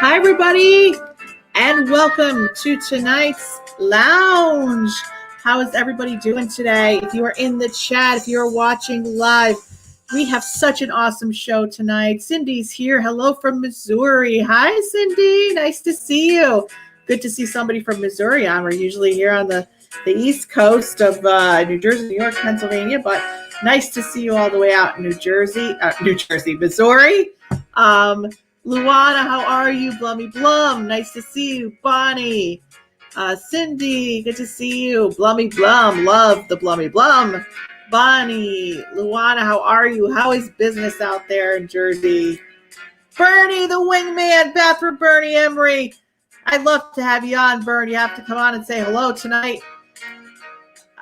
Hi, everybody, and welcome to tonight's lounge. How is everybody doing today? If you are in the chat, if you are watching live, we have such an awesome show tonight. Cindy's here. Hello from Missouri. Hi, Cindy. Nice to see you. Good to see somebody from Missouri on. We're usually here on the East Coast of New Jersey, New York, Pennsylvania, but nice to see you all the way out in Missouri. Luana, how are you? Blummy Blum, nice to see you. Bonnie, Cindy, good to see you. Blummy Blum, love the Blummy Blum. Bonnie, Luana, how are you? How is business out there in Jersey? Bernie, the wingman, bathroom Bernie Emery. I'd love to have you on, Bernie. You have to come on and say hello tonight.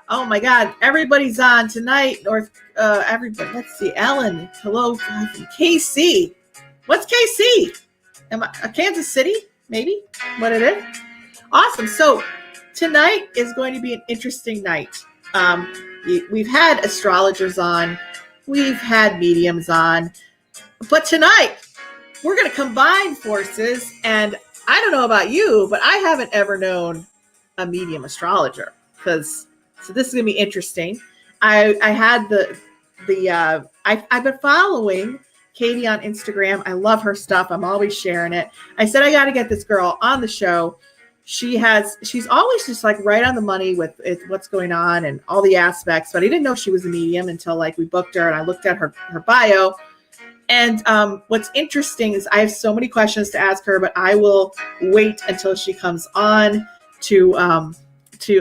Oh my God, everybody's on tonight. Everybody, let's see. Ellen, hello from KC. What's KC? Am I Kansas City? Maybe what it is. Awesome. So tonight is going to be an interesting night. We've had astrologers on, we've had mediums on, but tonight we're going to combine forces. And I don't know about you, but I haven't ever known a medium astrologer so this is going to be interesting. I've been following Katie on Instagram. I love her stuff. I'm always sharing it. I said, I got to get this girl on the show. She's always just like right on the money with what's going on and all the aspects, but I didn't know she was a medium until like we booked her and I looked at her bio. And what's interesting is I have so many questions to ask her, but I will wait until she comes on to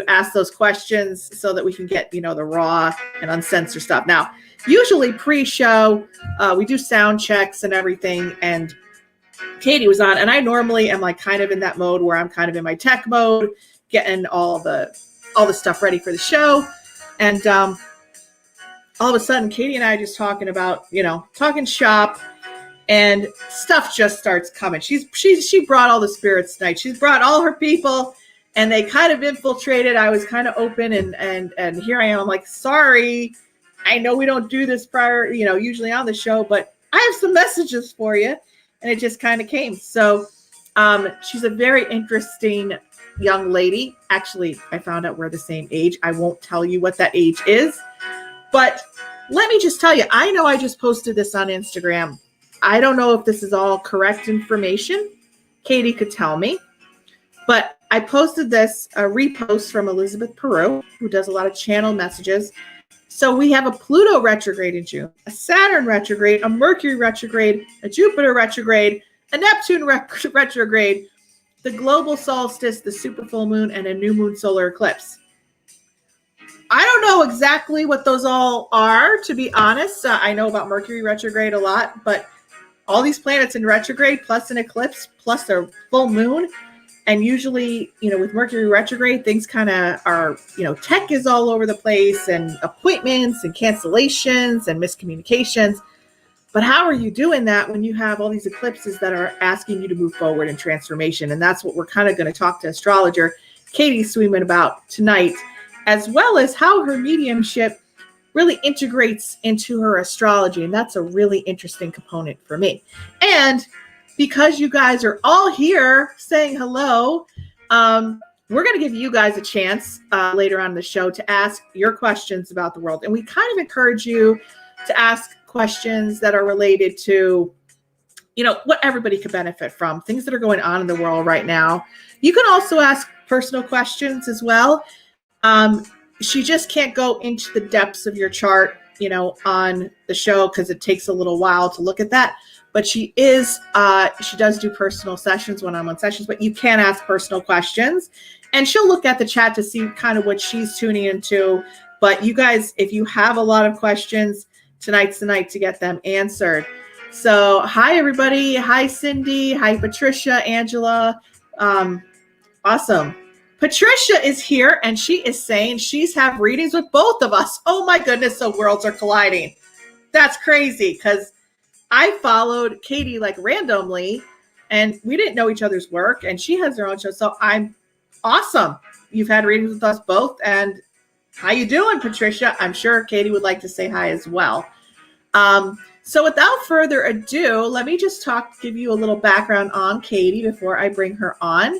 ask those questions so that we can get, the raw and uncensored stuff. Now, usually pre-show, we do sound checks and everything, and Katie was on, and I normally am like kind of in that mode where I'm kind of in my tech mode, getting all the stuff ready for the show, and all of a sudden, Katie and I are just talking about, talking shop, and stuff just starts coming. She brought all the spirits tonight. She's brought all her people, and they kind of infiltrated. I was kind of open, and here I am. I'm like, sorry. I know we don't do this prior, usually on the show, but I have some messages for you. And it just kind of came. So she's a very interesting young lady. Actually, I found out we're the same age. I won't tell you what that age is. But let me just tell you, I know I just posted this on Instagram. I don't know if this is all correct information. Katie could tell me. But I posted this, a repost from Elizabeth Peru, who does a lot of channel messages. So we have a Pluto retrograde in June, a Saturn retrograde, a Mercury retrograde, a Jupiter retrograde, a Neptune retrograde, the global solstice, the super full moon, and a new moon solar eclipse. I don't know exactly what those all are, to be honest. I know about Mercury retrograde a lot, but all these planets in retrograde, plus an eclipse, plus a full moon. And usually, with Mercury retrograde, things kind of are, tech is all over the place, and appointments and cancellations and miscommunications. But how are you doing that when you have all these eclipses that are asking you to move forward in transformation? And that's what we're kind of going to talk to astrologer Katie Sweetman about tonight, as well as how her mediumship really integrates into her astrology. And that's a really interesting component for me. And because you guys are all here saying hello, we're going to give you guys a chance later on in the show to ask your questions about the world. And we kind of encourage you to ask questions that are related to, what everybody could benefit from, things that are going on in the world right now. You can also ask personal questions as well. She just can't go into the depths of your chart, on the show, because it takes a little while to look at that. But she does do personal sessions, one-on-one sessions, but you can ask personal questions, and she'll look at the chat to see kind of what she's tuning into. But you guys, if you have a lot of questions, tonight's the night to get them answered. So hi, everybody. Hi, Cindy. Hi, Patricia, Angela. Awesome. Patricia is here, and she is saying she's had readings with both of us. Oh my goodness, so worlds are colliding. That's crazy, because I followed Katie like randomly, and we didn't know each other's work, and she has her own show. So I'm awesome. You've had readings with us both, and how you doing, Patricia? I'm sure Katie would like to say hi as well. So without further ado, let me just give you a little background on Katie before I bring her on.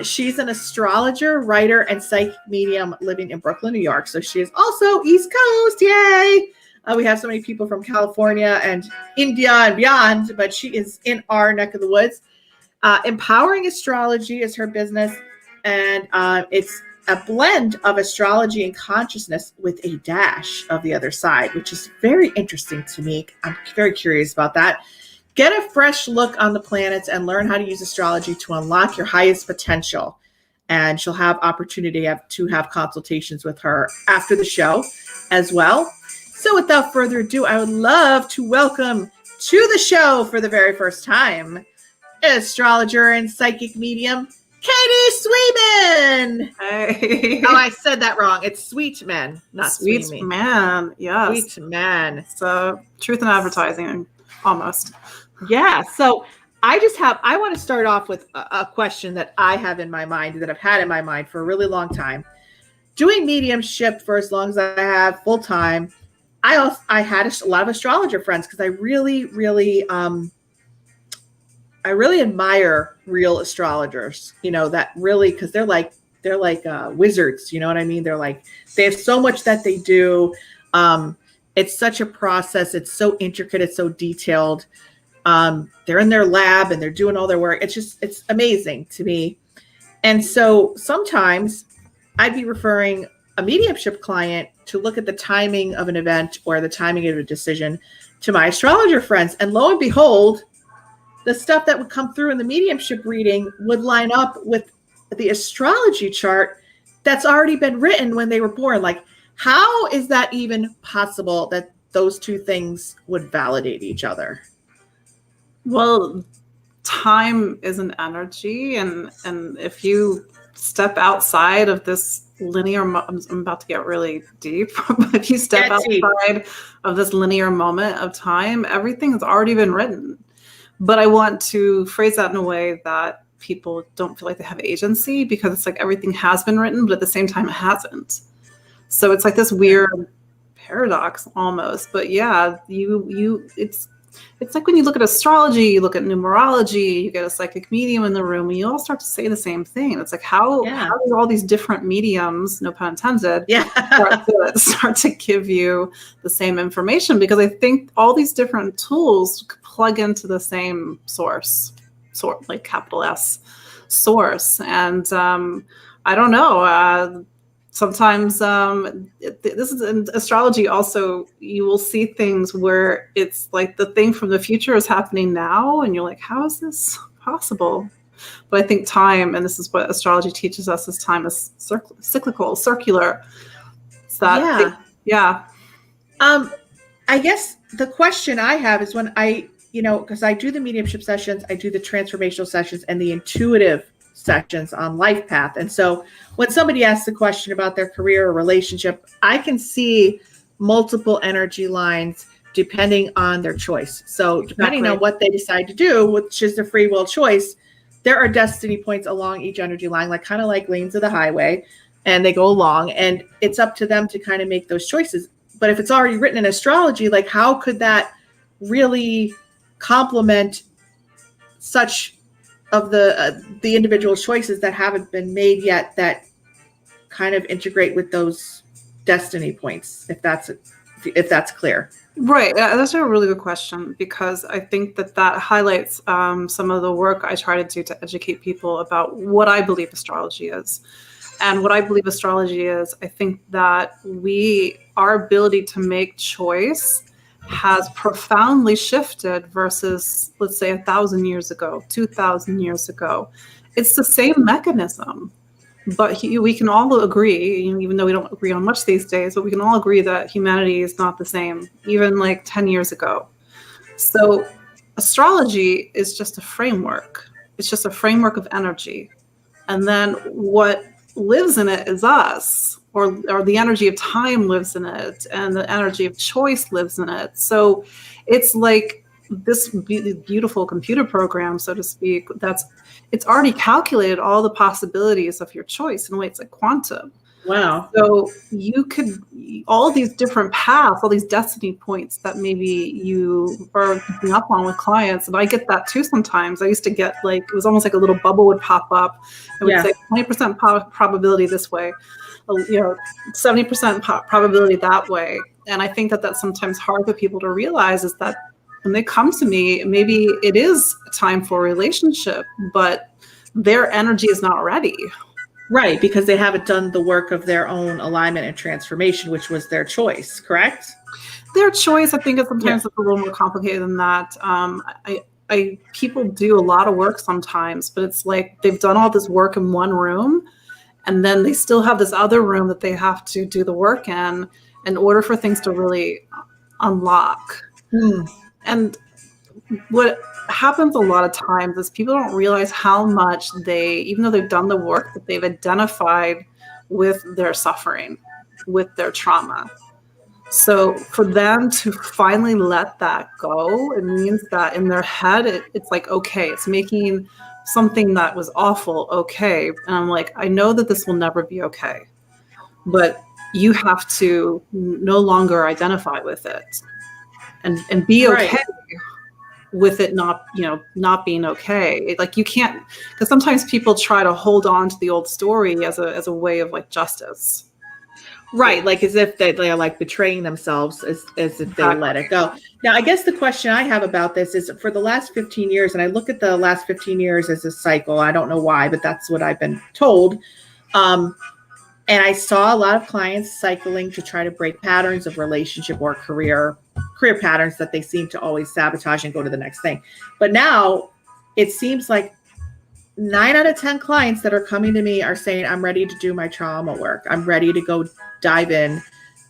She's an astrologer, writer, and psychic medium living in Brooklyn, New York. So she is also East Coast. Yay! We have so many people from California and India and beyond, but she is in our neck of the woods. Empowering Astrology is her business, and it's a blend of astrology and consciousness with a dash of the other side, which is very interesting to me. I'm very curious about that. Get a fresh look on the planets and learn how to use astrology to unlock your highest potential. And she'll have opportunity to have consultations with her after the show as well. So without further ado, I would love to welcome to the show for the very first time, astrologer and psychic medium, Katie Sweetman. Hey. Oh, I said that wrong. It's Sweetman, not Sweetman. Sweetman, yes. Sweetman. So truth in advertising, almost. Yeah. So I want to start off with a question that I have in my mind, that I've had in my mind for a really long time. Doing mediumship for as long as I have full time, I had a lot of astrologer friends, because I really, really, I really admire real astrologers, that really, because they're like wizards, you know what I mean? They have so much that they do. It's such a process. It's so intricate. It's so detailed. They're in their lab and they're doing all their work. It's amazing to me. And so sometimes I'd be referring a mediumship client to look at the timing of an event or the timing of a decision to my astrologer friends. And lo and behold, the stuff that would come through in the mediumship reading would line up with the astrology chart that's already been written when they were born. Like, how is that even possible that those two things would validate each other? Well, time is an energy, and if you step outside of this linear, I'm about to get really deep, but if you step outside of this linear moment of time, everything has already been written. But I want to phrase that in a way that people don't feel like they have agency, because it's like everything has been written, but at the same time it hasn't. So it's like this weird paradox almost. But yeah, it's like when you look at astrology, you look at numerology, you get a psychic medium in the room, and you all start to say the same thing. It's like, how do all these different mediums, no pun intended, start to give you the same information? Because I think all these different tools plug into the same source, like capital S source. And I don't know. Sometimes this is in astrology also, you will see things where it's like the thing from the future is happening now, and you're like, how is this possible? But I think time, and this is what astrology teaches us, is time is cyclical, circular. It's that, yeah. I guess the question I have is when because I do the mediumship sessions, I do the transformational sessions and the intuitive sessions on Life Path. And so when somebody asks a question about their career or relationship, I can see multiple energy lines depending on their choice. So depending on what they decide to do, which is their free will choice, there are destiny points along each energy line, like kind of like lanes of the highway, and they go along, and it's up to them to kind of make those choices. But if it's already written in astrology, like how could that really complement such of the individual choices that haven't been made yet that kind of integrate with those destiny points, if that's clear? Right. That's a really good question, because I think that highlights some of the work I try to do to educate people about what I believe astrology is. And what I believe astrology is, I think that our ability to make choice has profoundly shifted versus, let's say, 1,000 years ago, 2,000 years ago. It's the same mechanism, but we can all agree, even though we don't agree on much these days, but we can all agree that humanity is not the same, even like 10 years ago. So astrology is just a framework. It's just a framework of energy. And then what lives in it is us, or the energy of time lives in it, and the energy of choice lives in it. So it's like this beautiful computer program, so to speak, it's already calculated all the possibilities of your choice in a way. It's like quantum. Wow. So you could, all these different paths, all these destiny points that maybe you are picking up on with clients. And I get that too sometimes. I used to get it was almost like a little bubble would pop up. It would say 20% probability this way, 70% probability that way. And I think that that's sometimes hard for people to realize, is that when they come to me, maybe it is time for a relationship, but their energy is not ready. Right, because they haven't done the work of their own alignment and transformation, which was their choice, correct? Their choice, I think, is sometimes it's a little more complicated than that. People do a lot of work sometimes, but it's like they've done all this work in one room, and then they still have this other room that they have to do the work in order for things to really unlock. And what happens a lot of times is people don't realize how much even though they've done the work, that they've identified with their suffering, with their trauma. So for them to finally let that go, it means that in their head, it's like, okay, it's making something that was awful okay. And I'm like, I know that this will never be okay, but you have to no longer identify with it and be okay with it not being okay. Like you can't, because sometimes people try to hold on to the old story as a way of like justice. Right, like as if they're like betraying themselves, as if they let it go. Now, I guess the question I have about this is, for the last 15 years, and I look at the last 15 years as a cycle. I don't know why, but that's what I've been told. And I saw a lot of clients cycling to try to break patterns of relationship or career patterns that they seem to always sabotage and go to the next thing. But now it seems like 9 out of 10 clients that are coming to me are saying, I'm ready to do my trauma work. I'm ready to go dive in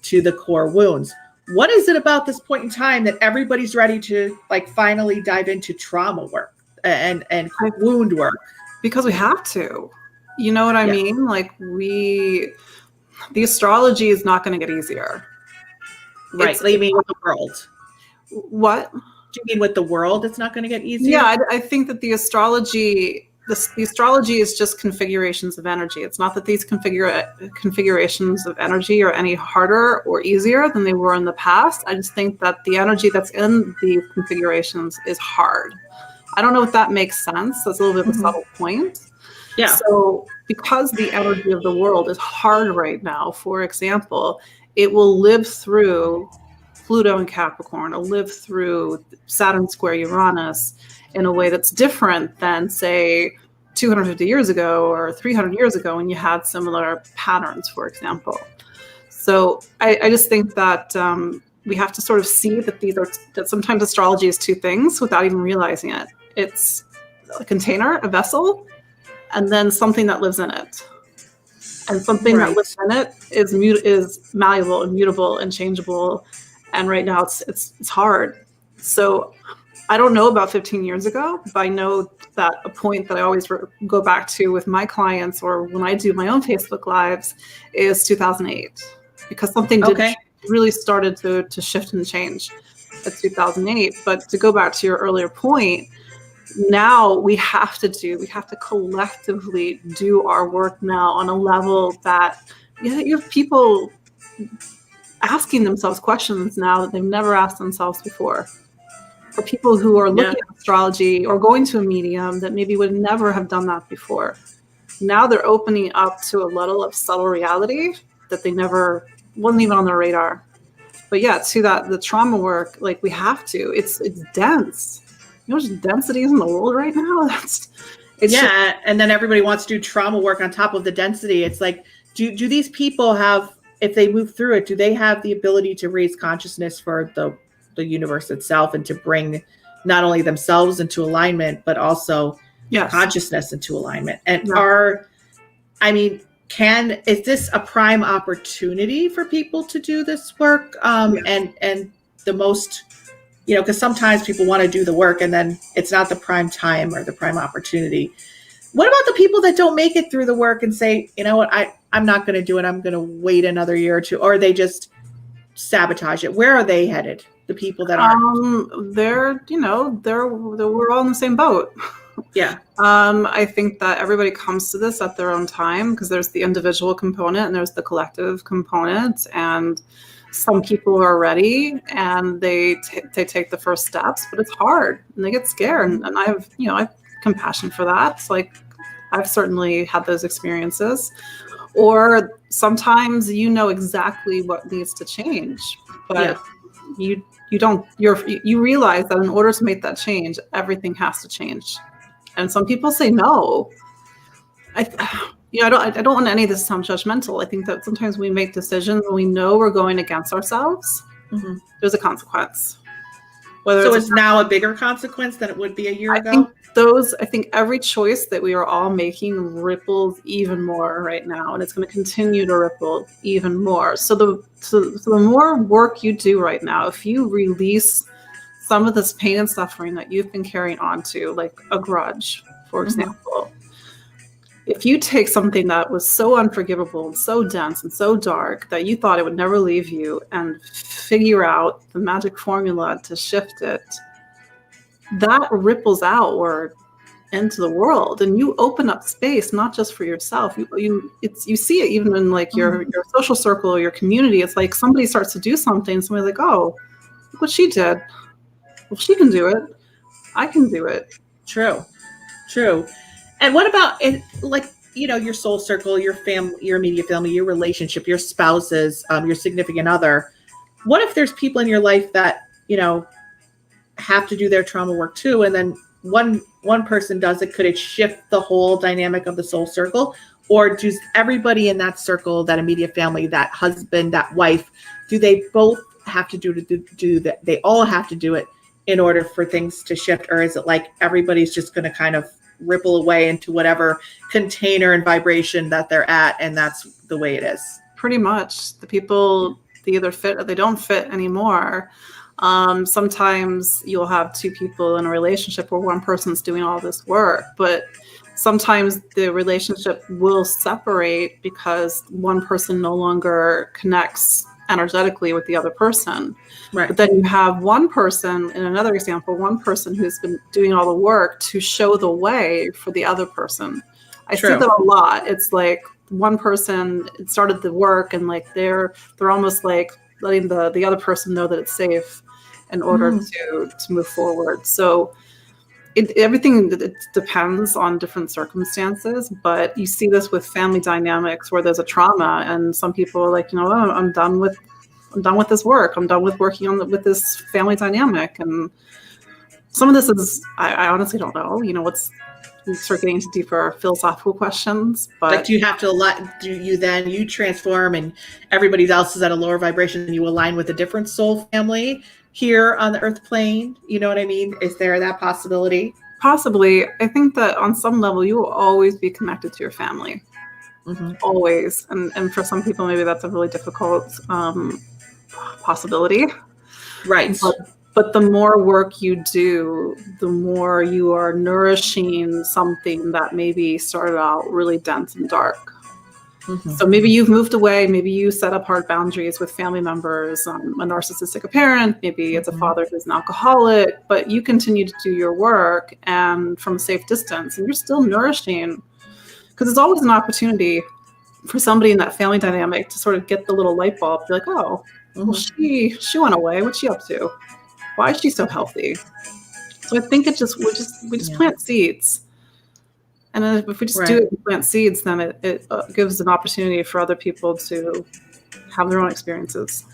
to the core wounds. What is it about this point in time that everybody's ready to like finally dive into trauma work and wound work? Because we have to. You know what I mean? Like the astrology is not going to get easier. Right. You mean with the world? What? Do you mean with the world it's not going to get easier? Yeah, I think that the astrology is just configurations of energy. It's not that these configurations of energy are any harder or easier than they were in the past. I just think that the energy that's in the configurations is hard. I don't know if that makes sense. That's a little bit of a subtle point. Yeah. So because the energy of the world is hard right now, for example, it will live through Pluto and Capricorn, or live through Saturn square Uranus in a way that's different than, say, 250 years ago or 300 years ago when you had similar patterns, for example. So I just think that we have to sort of see that sometimes astrology is two things without even realizing it. It's a container, a vessel, and then something that lives in it. and something that Right. lives in it is malleable and mutable and changeable. And right now it's hard. So I don't know about 15 years ago, but I know that a point that I always go back to with my clients or when I do my own Facebook Lives is 2008, because something did Okay. really started to shift and change at 2008. But to go back to your earlier point, now we have to collectively do our work now on a level that you have people asking themselves questions now that they've never asked themselves before. For people who are looking at astrology or going to a medium that maybe would never have done that before. Now they're opening up to a level of subtle reality that they never wasn't even on their radar. But yeah, to that, the trauma work, like we have to. It's dense. You know, there's densities in the world right now. And then everybody wants to do trauma work on top of the density. It's like, do these people have, if they move through it, do they have the ability to raise consciousness for the universe itself and to bring not only themselves into alignment, but also consciousness into alignment? And is this a prime opportunity for people to do this work? And the most, because sometimes people want to do the work and then it's not the prime time or the prime opportunity. What about the people that don't make it through the work and say, you know what, I'm not going to do it. I'm going to wait another year or two, or they just sabotage it? Where are they headed? The people that are we're all in the same boat. Yeah. I think that everybody comes to this at their own time, because there's the individual component and there's the collective component, and some people are ready and they take the first steps, but it's hard and they get scared. And I have compassion for that. It's like, I've certainly had those experiences. Or sometimes exactly what needs to change, but you realize that in order to make that change, everything has to change. And some people say no. I don't want any of this to sound judgmental. I think that sometimes we make decisions when we know we're going against ourselves. Mm-hmm. There's a consequence. So it's now a bigger consequence than it would be a year ago? I think every choice that we are all making ripples even more right now, and it's going to continue to ripple even more. So the more work you do right now, if you release some of this pain and suffering that you've been carrying on to, like a grudge, for example, if you take something that was so unforgivable and so dense and so dark that you thought it would never leave you and figure out the magic formula to shift it, that ripples outward into the world, and you open up space not just for yourself. You see it even in like your social circle or your community. It's like somebody starts to do something, and somebody's like, "Oh, look what she did. Well, she can do it. I can do it." True. And what about it? Like, your soul circle, your family, your immediate family, your relationship, your spouses, your significant other. What if there's people in your life that have to do their trauma work too, and then one person does it? Could it shift the whole dynamic of the soul circle? Or does everybody in that circle, that immediate family, that husband, that wife, do they both have to do that? They all have to do it in order for things to shift? Or is it like everybody's just going to kind of ripple away into whatever container and vibration that they're at, and that's the way it is? Pretty much. The people, they either fit or they don't fit anymore. Sometimes you'll have two people in a relationship where one person's doing all this work, but sometimes the relationship will separate because one person no longer connects energetically with the other person. Right. But then you have one person, in another example, one person who's been doing all the work to show the way for the other person. I see that a lot. It's like one person started the work, and like they're almost like letting the other person know that it's safe in order to move forward. So everything depends on different circumstances, but you see this with family dynamics where there's a trauma, and some people are like, I'm done with this work. I'm done with working with this family dynamic. And some of this is, I honestly don't know, we start getting into deeper philosophical questions, but like, do you have to you transform and everybody else is at a lower vibration and you align with a different soul family here on the earth plane? You know what I mean? Is there that possibility? Possibly. I think that on some level you will always be connected to your family. always. And for some people, maybe that's a really difficult possibility. Right. But the more work you do, the more you are nourishing something that maybe started out really dense and dark. So maybe you've moved away, maybe you set up hard boundaries with family members, a narcissistic parent, maybe it's a father who's an alcoholic, but you continue to do your work and from a safe distance, and you're still nourishing, because it's always an opportunity for somebody in that family dynamic to sort of get the little light bulb, be like, oh, well, she went away. What's she up to? Why is she so healthy? So I think we just plant seeds. And then if we just do it and plant seeds, then it gives an opportunity for other people to have their own experiences.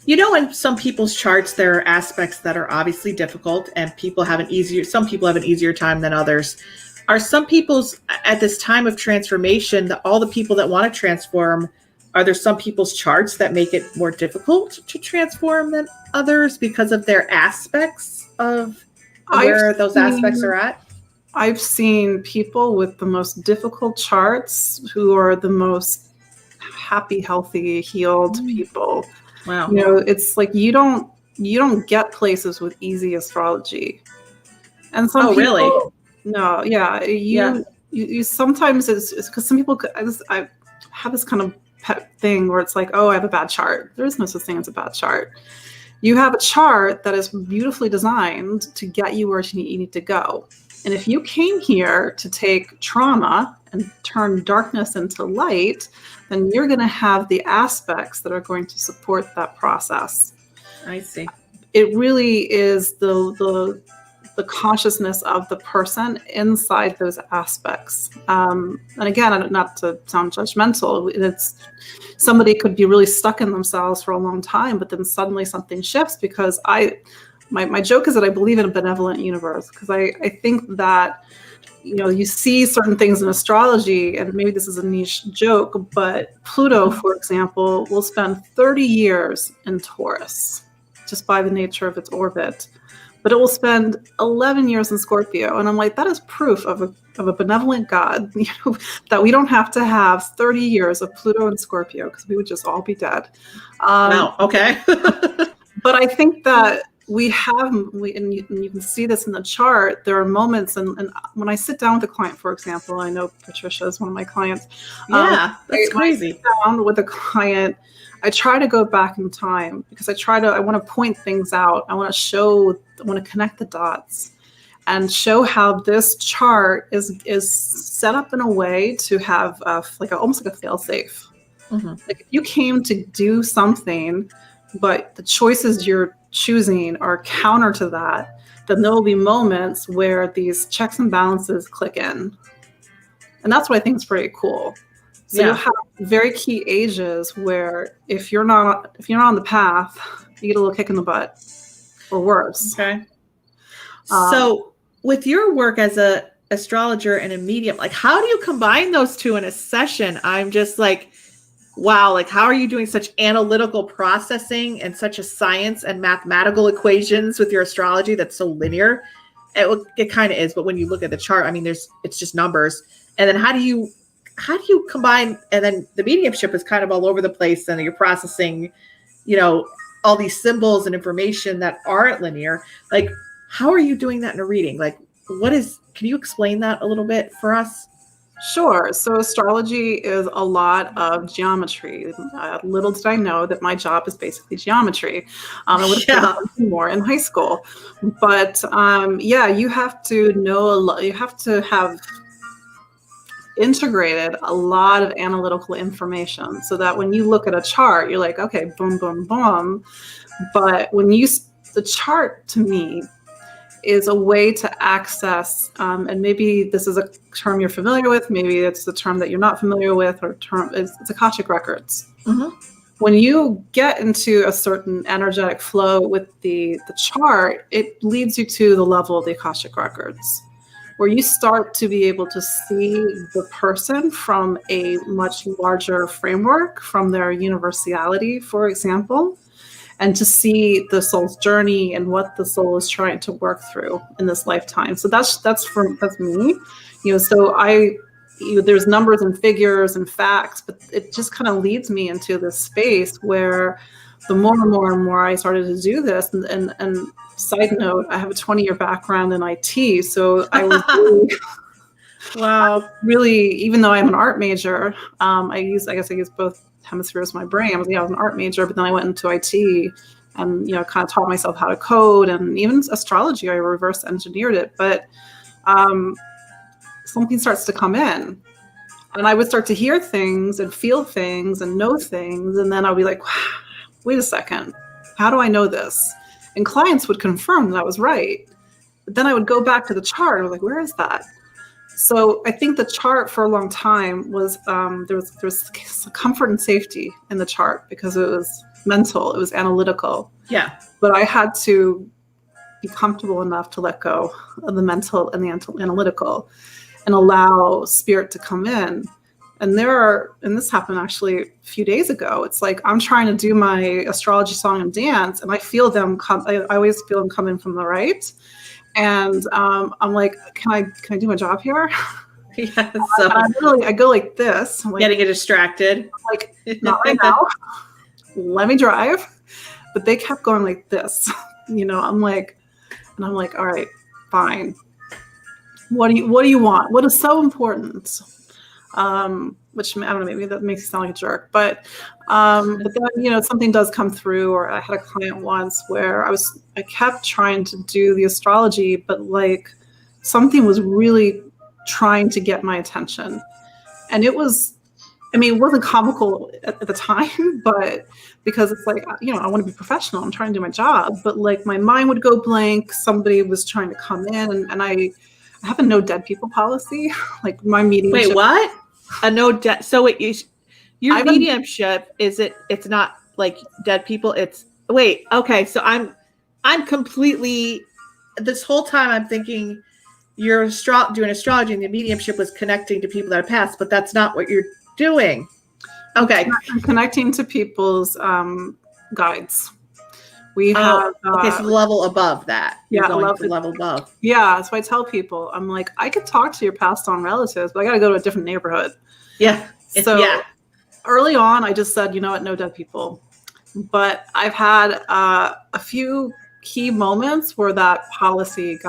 You know, in some people's charts, there are aspects that are obviously difficult, and some people have an easier time than others. Are some people's, at this time of transformation, all the people that want to transform, are there some people's charts that make it more difficult to transform than others because of their aspects of where those aspects are at? I've seen people with the most difficult charts who are the most happy, healthy, healed people. Wow. You know, it's like you don't get places with easy astrology. And some people, really? No, yeah. You sometimes it's because some people, I have this kind of pet thing where it's like, oh, I have a bad chart. There is no such thing as a bad chart. You have a chart that is beautifully designed to get you where you need to go. And if you came here to take trauma and turn darkness into light, then you're going to have the aspects that are going to support that process. I see. It really is the consciousness of the person inside those aspects. And again, not to sound judgmental, it's somebody could be really stuck in themselves for a long time, but then suddenly something shifts because my joke is that I believe in a benevolent universe, because I think that, you know, you see certain things in astrology, and maybe this is a niche joke, but Pluto, for example, will spend 30 years in Taurus just by the nature of its orbit, but it will spend 11 years in Scorpio. And I'm like, that is proof of a benevolent God, you know, that we don't have to have 30 years of Pluto and Scorpio, because we would just all be dead. Wow. Okay. But I think that and you can see this in the chart, there are moments, and when I sit down with a client, for example, I know Patricia is one of my clients. Yeah, that's crazy. I sit down with a client, I try to go back in time, because I want to point things out. I want to connect the dots and show how this chart is set up in a way to have almost like a fail-safe. Like if you came to do something, but the choices you're choosing are counter to that, then there will be moments where these checks and balances click in. And that's what I think is pretty cool. So you'll have very key ages where if you're not on the path, you get a little kick in the butt or worse. Okay. So with your work as a astrologer and a medium, like how do you combine those two in a session? I'm just like, wow, like how are you doing such analytical processing and such a science and mathematical equations with your astrology that's so linear? It kind of is, but when you look at the chart, I mean, it's just numbers. And then how do you combine? And then the mediumship is kind of all over the place, and you're processing, you know, all these symbols and information that aren't linear. Like, how are you doing that in a reading? Like, can you explain that a little bit for us? Sure. So astrology is a lot of geometry. Little did I know that my job is basically geometry. I would have done more in high school, but you have to know a lot. You have to have integrated a lot of analytical information so that when you look at a chart, you're like, okay, boom, boom, boom. But the chart to me is a way to access, and maybe this is a term you're familiar with, maybe it's the term that you're not familiar with, or it's Akashic Records. When you get into a certain energetic flow with the chart, it leads you to the level of the Akashic Records, where you start to be able to see the person from a much larger framework, from their universality, for example, and to see the soul's journey and what the soul is trying to work through in this lifetime. So that's me, you know. So there's numbers and figures and facts, but it just kind of leads me into this space where the more and more and more I started to do this, and side note, I have a 20-year background in IT, so I was really, Wow. really, even though I'm an art major, I guess I use both hemispheres of my brain. I was an art major, but then I went into IT and, kind of taught myself how to code, and even astrology, I reverse engineered it. But something starts to come in, and I would start to hear things and feel things and know things. And then I'll be like, wait a second, how do I know this? And clients would confirm that I was right. But then I would go back to the chart and I was like, where is that? So I think the chart for a long time was, there was comfort and safety in the chart because it was mental, it was analytical. Yeah. But I had to be comfortable enough to let go of the mental and the analytical and allow spirit to come in. And this happened actually a few days ago. It's like I'm trying to do my astrology song and dance, and I feel them come. I always feel them come in from the right, and I'm like, can I do my job here? Yeah. So I go like this. I'm like, getting distracted. I'm like, not right now. Let me drive. But they kept going like this. I'm like, all right, fine. What do you want? What is so important? Which I don't know, maybe that makes you sound like a jerk, but then, something does come through. Or I had a client once where I kept trying to do the astrology, but like something was really trying to get my attention. And it wasn't comical at the time, but because it's like, I want to be professional. I'm trying to do my job, but like my mind would go blank. Somebody was trying to come in, and I have a no dead people policy. Like my mediumship. Wait, what? A no dead. So your mediumship it's not like dead people. Okay. So I'm completely, this whole time I'm thinking you're doing astrology and the mediumship was connecting to people that have passed, but that's not what you're doing. Okay. I'm connecting to people's guides. We have okay, so the level above that. Yeah, the level above. Yeah, so I tell people, I'm like, I could talk to your passed on relatives, but I got to go to a different neighborhood. Yeah. So early on, I just said, you know what, no dead people. But I've had a few key moments where that policy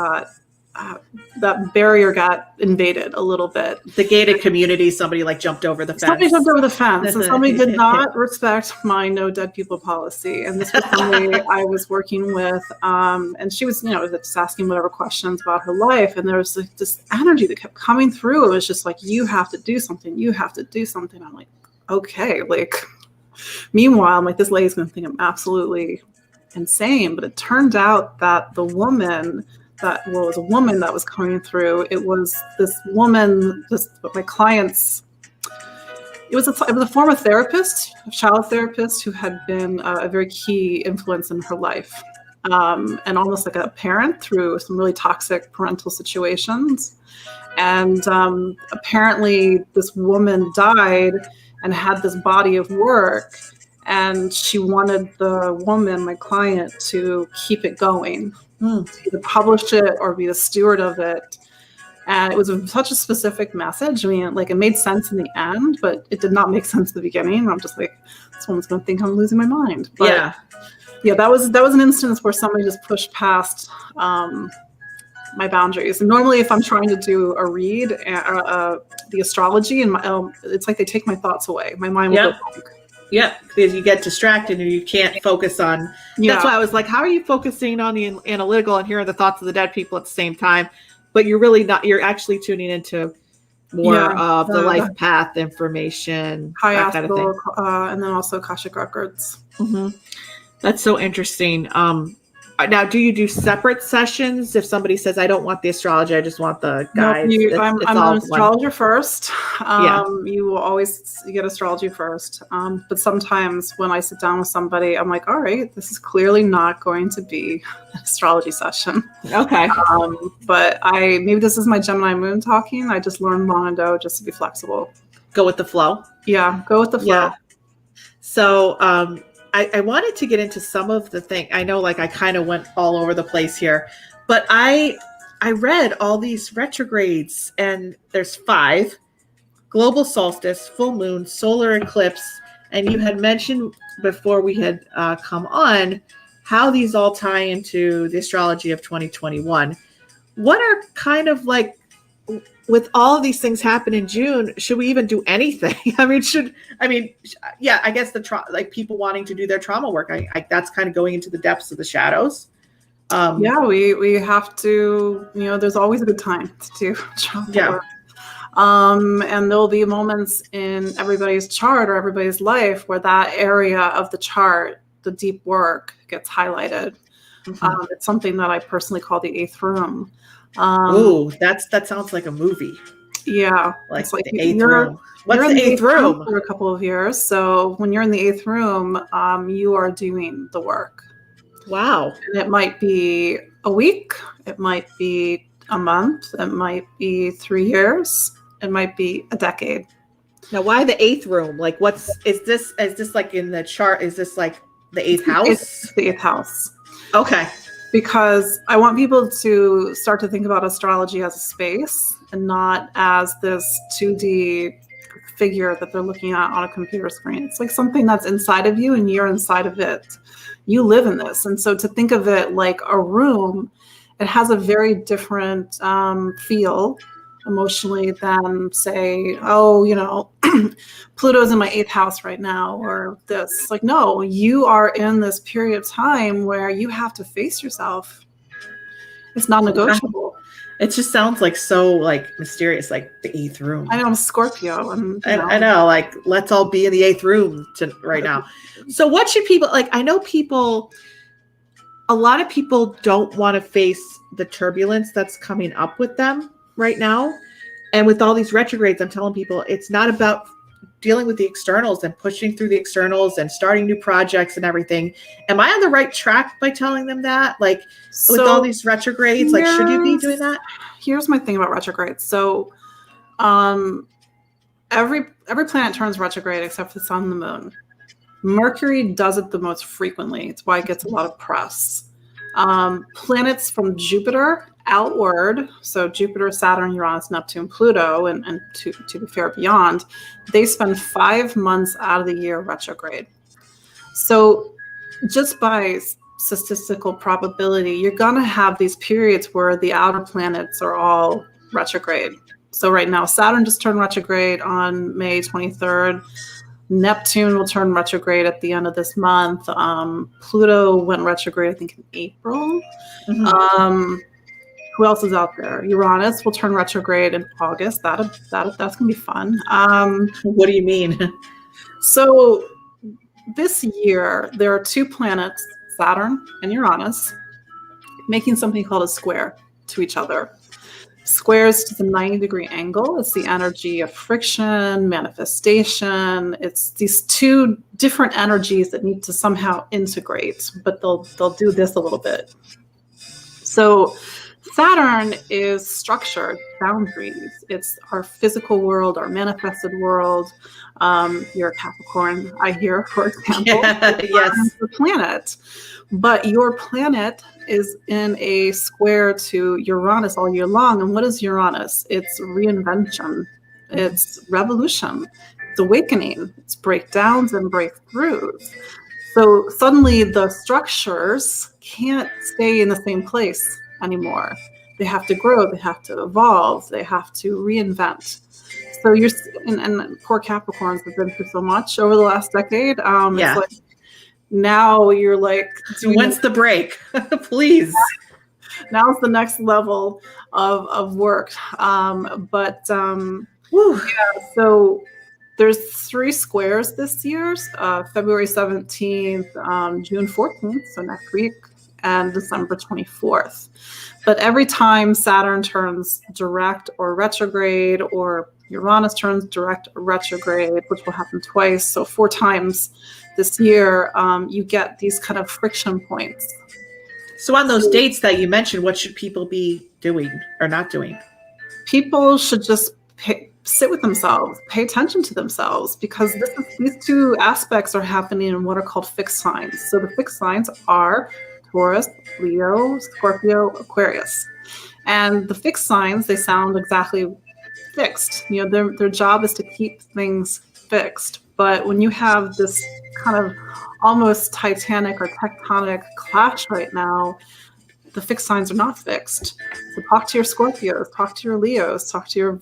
that barrier got invaded a little bit. The gated community, somebody like jumped over the fence. Somebody jumped over the fence, and somebody did not respect my no dead people policy. And this was somebody I was working with, and she was, just asking whatever questions about her life. And there was like this energy that kept coming through. It was just like, you have to do something. You have to do something. I'm like, okay. Like, meanwhile, I'm like, this lady's going to think I'm absolutely insane. But it turned out that the woman was a woman that was coming through. It was this woman, my clients. It was a former therapist, a child therapist who had been a very key influence in her life, and almost like a parent through some really toxic parental situations. And apparently, this woman died and had this body of work, and she wanted the woman, my client, to keep it going. To either publish it or be the steward of it. And it was such a specific message. I mean, like, it made sense in the end, but it did not make sense at the beginning. I'm just like, this woman's going to think I'm losing my mind. But yeah, that was an instance where somebody just pushed past my boundaries. And normally, if I'm trying to do a read, the astrology, and it's like they take my thoughts away. My mind will go blank. Yeah, because you get distracted and you can't focus on. Yeah. That's why I was like, how are you focusing on the analytical and hearing the thoughts of the dead people at the same time? But you're really not. You're actually tuning into more of the life path information, that kind of thing. And then also Akashic Records. Mm-hmm. That's so interesting. Now, do you do separate sessions? If somebody says, I don't want the astrology, I just want the guides. No, I'm an astrologer first. You will always get astrology first. But sometimes when I sit down with somebody, I'm like, all right, this is clearly not going to be an astrology session. Okay. But maybe this is my Gemini moon talking. I just learned long ago just to be flexible. Go with the flow. Yeah, go with the flow. Yeah. So, I wanted to get into some of the thing. I know, like, I kind of went all over the place here, but I read all these retrogrades, and there's 5, global solstice, full moon, solar eclipse, and you had mentioned before we had come on how these all tie into the astrology of 2021. What are kind of like, with all of these things happen in June, should we even do anything? I guess like people wanting to do their trauma work, that's kind of going into the depths of the shadows. We have to, there's always a good time to do trauma work. And there'll be moments in everybody's chart or everybody's life where that area of the chart, the deep work, gets highlighted. Mm-hmm. It's something that I personally call the eighth room. That sounds like a movie. Yeah, like the eighth room. What's the eighth room? For a couple of years. So when you're in the eighth room, you are doing the work. Wow. And it might be a week. It might be a month. It might be 3 years. It might be a decade. Now, why the eighth room? Like, is this like in the chart? Is this like the eighth house? It's the eighth house. Okay. Because I want people to start to think about astrology as a space and not as this 2D figure that they're looking at on a computer screen. It's like something that's inside of you and you're inside of it. You live in this. And so to think of it like a room, it has a very different feel emotionally than say, Pluto's in my eighth house right now, or this. Like, no, you are in this period of time where you have to face yourself. It's non-negotiable. It just sounds like so like mysterious, like the eighth room. I know, I'm Scorpio. I know, like, let's all be in the eighth room right now. So what should people, like, I know a lot of people don't want to face the turbulence that's coming up with them right now. And with all these retrogrades, I'm telling people it's not about dealing with the externals and pushing through the externals and starting new projects and everything. Am I on the right track by telling them that? Like, with all these retrogrades, like, should you be doing that? Here's my thing about retrogrades. So every planet turns retrograde except for the sun and the moon. Mercury does it the most frequently. It's why it gets a lot of press. Planets from Jupiter outward, so Jupiter, Saturn, Uranus, Neptune, Pluto, and to be fair, beyond, they spend 5 months out of the year retrograde. So just by statistical probability, you're going to have these periods where the outer planets are all retrograde. So right now, Saturn just turned retrograde on May 23rd. Neptune will turn retrograde at the end of this month. Pluto went retrograde, I think, in April. Mm-hmm. Who else is out there? Uranus will turn retrograde in August. That's gonna be fun. What do you mean? So this year there are 2 planets, Saturn and Uranus, making something called a square to each other. Squares to the 90-degree angle. It's the energy of friction, manifestation. It's these 2 different energies that need to somehow integrate, but they'll do this a little bit. So Saturn is structured, boundaries. It's our physical world, our manifested world. You're a Capricorn, I hear, for example. Yes. The planet. But your planet is in a square to Uranus all year long. And what is Uranus? It's reinvention. It's revolution. It's awakening. It's breakdowns and breakthroughs. So suddenly the structures can't stay in the same place anymore. They have to grow. They have to evolve. They have to reinvent. So you're, and poor Capricorns have been through so much over the last decade. It's like, now you're like, when's the break? Please. Now it's the next level of work. So there's 3 squares this year, February 17th, June 14th, so next week, and December 24th. But every time Saturn turns direct or retrograde, or Uranus turns direct or retrograde, which will happen twice, so 4 times this year, you get these kind of friction points. So on those dates that you mentioned, what should people be doing or not doing? People should just sit with themselves, pay attention to themselves, because these 2 aspects are happening in what are called fixed signs. So the fixed signs are Taurus, Leo, Scorpio, Aquarius. And the fixed signs, they sound exactly fixed. Their job is to keep things fixed. But when you have this kind of almost titanic or tectonic clash right now, the fixed signs are not fixed. So talk to your Scorpios, talk to your Leos, talk to your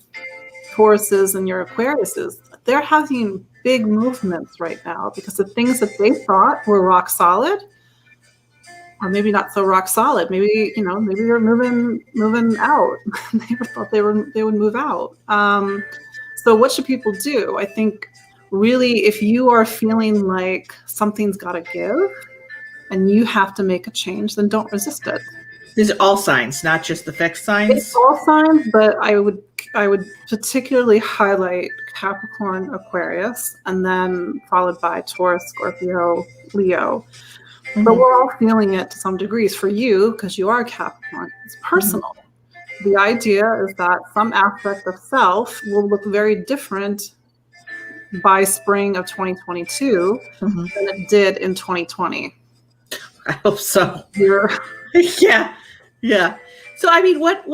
Tauruses and your Aquariuses. They're having big movements right now because the things that they thought were rock solid or maybe not so rock solid. Maybe they're moving out. They thought they would move out. So what should people do? I think really, if you are feeling like something's got to give and you have to make a change, then don't resist it. These are all signs, not just the fixed signs. It's all signs, but I would particularly highlight Capricorn, Aquarius, and then followed by Taurus, Scorpio, Leo. Mm-hmm. But we're all feeling it to some degrees. For you, because you are Capricorn, it's personal. Mm-hmm. The idea is that some aspect of self will look very different by spring of 2022 than it did in 2020. I hope so. Yeah. So, I mean, what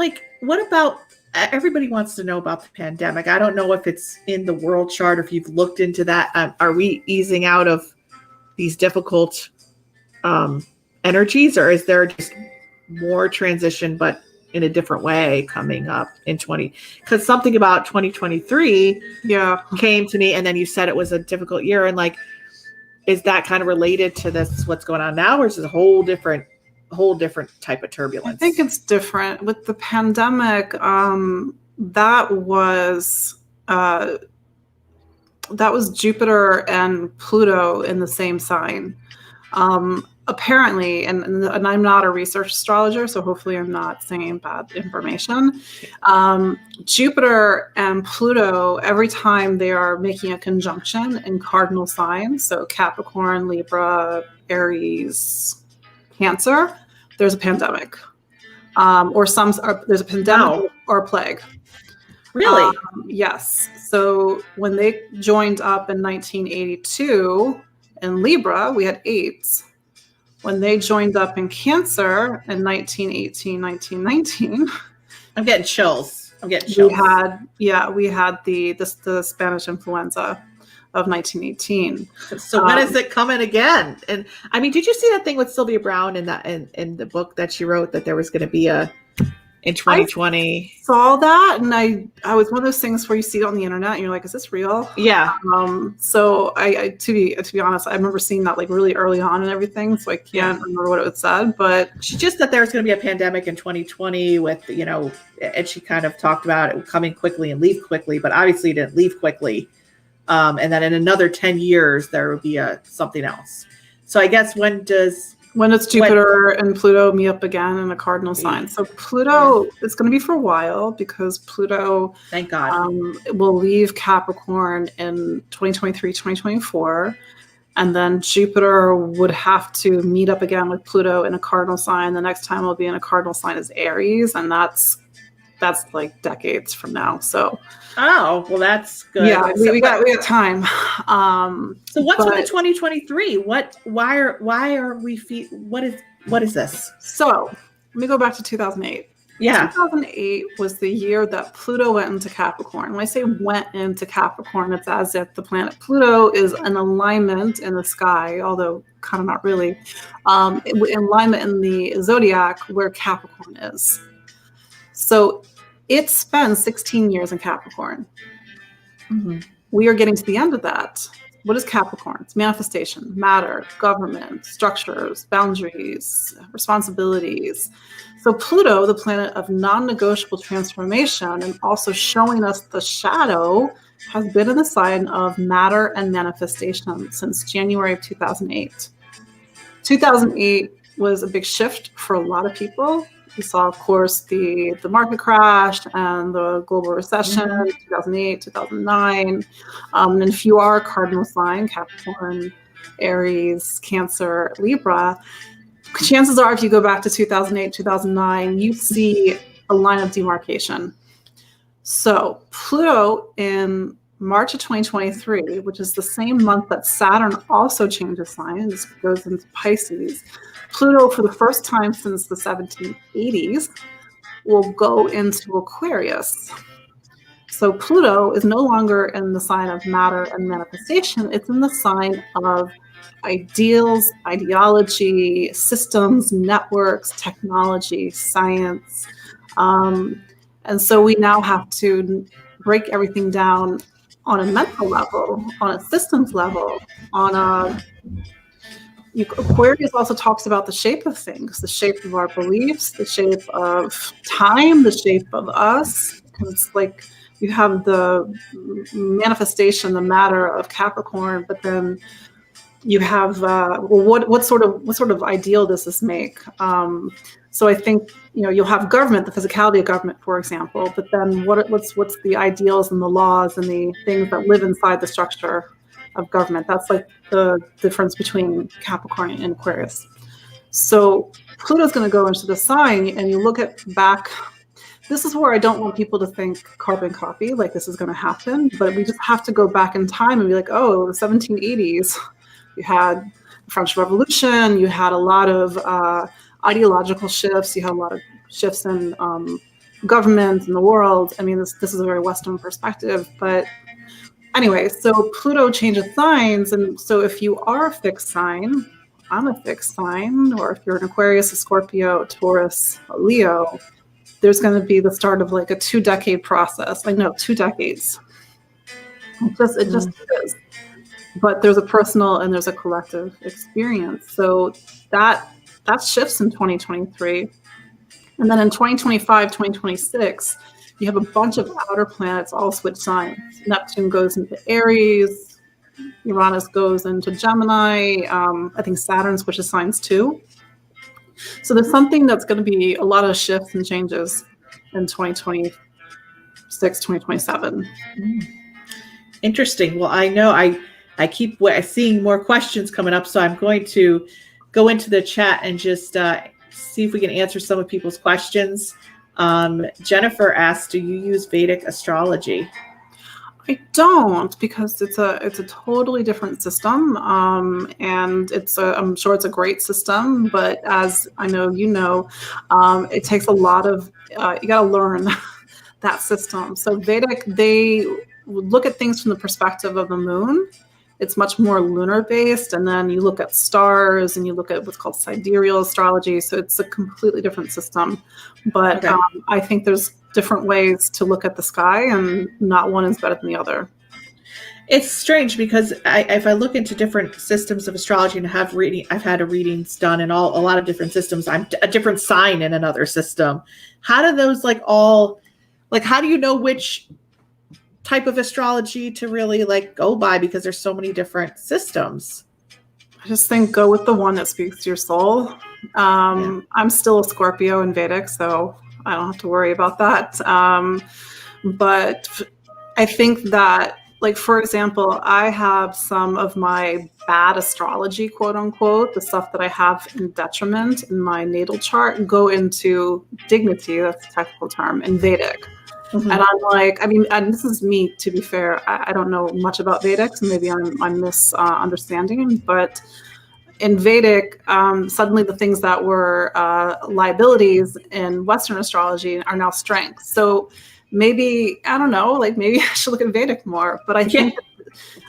about, everybody wants to know about the pandemic. I don't know if it's in the world chart or if you've looked into that. Are we easing out of these difficult energies, or is there just more transition, but in a different way coming up in because something about 2023 came to me, and then you said it was a difficult year, and like, is that kind of related to this, what's going on now, or is it a whole different type of turbulence? I think it's different with the pandemic. That was Jupiter and Pluto in the same sign. Apparently, and I'm not a research astrologer, so hopefully I'm not saying bad information. Jupiter and Pluto, every time they are making a conjunction in cardinal signs, so Capricorn, Libra, Aries, Cancer, there's a pandemic. There's a pandemic or a plague. Really? Yes. So when they joined up in 1982 in Libra, we had AIDS. When they joined up in Cancer in 1918, 1919, I'm getting chills. We had the Spanish influenza of 1918. So when is it coming again? And I mean, did you see that thing with Sylvia Browne in in the book that she wrote, that there was going to be in 2020? I saw that, and I was one of those things where you see it on the internet and you're like, is this real? Yeah. So I to be honest, I remember seeing that like really early on and everything, so I can't remember what it said, but just that there's going to be a pandemic in 2020 with, and she kind of talked about it coming quickly and leave quickly, but obviously it didn't leave quickly. And then in another 10 years, there will be something else. So I guess when it's Jupiter and Pluto meet up again in a cardinal sign. So Pluto is going to be for a while, because Pluto, thank God, will leave Capricorn in 2023, 2024. And then Jupiter would have to meet up again with Pluto in a cardinal sign. The next time it'll be in a cardinal sign is Aries. And that's like decades from now. So, well, that's good. Yeah, we got time. So what's with the 2023? Why are we what is this? So let me go back to 2008. Yeah. 2008 was the year that Pluto went into Capricorn. When I say went into Capricorn, it's as if the planet Pluto is an alignment in the sky, although kind of not really, alignment in the zodiac where Capricorn is. So it spends 16 years in Capricorn. Mm-hmm. We are getting to the end of that. What is Capricorn? It's manifestation, matter, government, structures, boundaries, responsibilities. So Pluto, the planet of non-negotiable transformation and also showing us the shadow, has been in the sign of matter and manifestation since January of 2008. 2008 was a big shift for a lot of people. We saw, of course, the market crash and the global recession, 2008, 2009. And if you are a cardinal sign, Capricorn, Aries, Cancer, Libra, chances are if you go back to 2008, 2009, you see a line of demarcation. So Pluto in March of 2023, which is the same month that Saturn also changes sign, this goes into Pisces, Pluto, for the first time since the 1780s, will go into Aquarius. So Pluto is no longer in the sign of matter and manifestation. It's in the sign of ideals, ideology, systems, networks, technology, science. And so we now have to break everything down on a mental level, on a systems level, on a Aquarius also talks about the shape of things, the shape of our beliefs, the shape of time, the shape of us. Because it's like you have the manifestation, the matter of Capricorn, but then you have what sort of ideal does this make? So I think you'll have government, the physicality of government, for example, but then what's the ideals and the laws and the things that live inside the structure of government? That's like the difference between Capricorn and Aquarius. So Pluto's going to go into the sign, and you look at back. This is where I don't want people to think carbon copy, like this is going to happen, but we just have to go back in time and be like, oh, the 1780s, you had the French Revolution, you had a lot of ideological shifts, you had a lot of shifts in government in the world. I mean, this is a very Western perspective, but anyway, so Pluto changes signs, and so if you are a fixed sign, I'm a fixed sign, or if you're an Aquarius, a Scorpio, a Taurus, a Leo, there's going to be the start of like a 2-decade process. Like, no, 2 decades. It just is. But there's a personal and there's a collective experience. So that shifts in 2023. And then in 2025, 2026, you have a bunch of outer planets all switch signs. Neptune goes into Aries, Uranus goes into Gemini. I think Saturn switches signs too. So there's something that's going to be a lot of shifts and changes in 2026, 2027. Interesting. Well, I know I keep seeing more questions coming up, so I'm going to go into the chat and just see if we can answer some of people's questions. Jennifer asked, do you use Vedic astrology? I don't, because it's a totally different system, and I'm sure it's a great system, but as I know it takes a lot of you got to learn that system. So Vedic, they look at things from the perspective of the moon. It's much more lunar based, and then you look at stars and you look at what's called sidereal astrology. So it's a completely different system. But okay. I think there's different ways to look at the sky, and not one is better than the other. It's strange because if I look into different systems of astrology and I've had readings done in a lot of different systems. I'm a different sign in another system. How do those how do you know which type of astrology to really go by, because there's so many different systems? I just think go with the one that speaks to your soul. I'm still a Scorpio in Vedic, so I don't have to worry about that. But I think that, for example, I have some of my bad astrology, quote unquote, the stuff that I have in detriment in my natal chart, go into dignity, that's a technical term, in Vedic. Mm-hmm. And I'm like, and this is me, to be fair. I don't know much about Vedic, so maybe I'm misunderstanding. But in Vedic, suddenly the things that were liabilities in Western astrology are now strengths. So maybe, I don't know, maybe I should look at Vedic more. But I think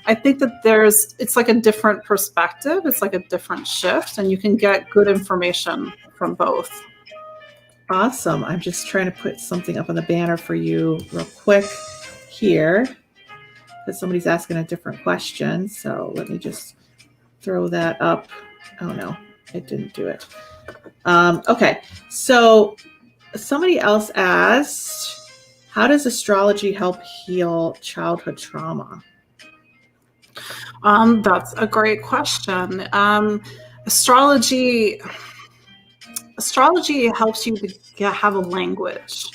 that it's like a different perspective. It's like a different shift, and you can get good information from both. Awesome. I'm just trying to put something up on the banner for you real quick here, because somebody's asking a different question. So let me just throw that up. Oh no, it didn't do it. Okay. So somebody else asked, how does astrology help heal childhood trauma? That's a great question. Astrology helps you to have a language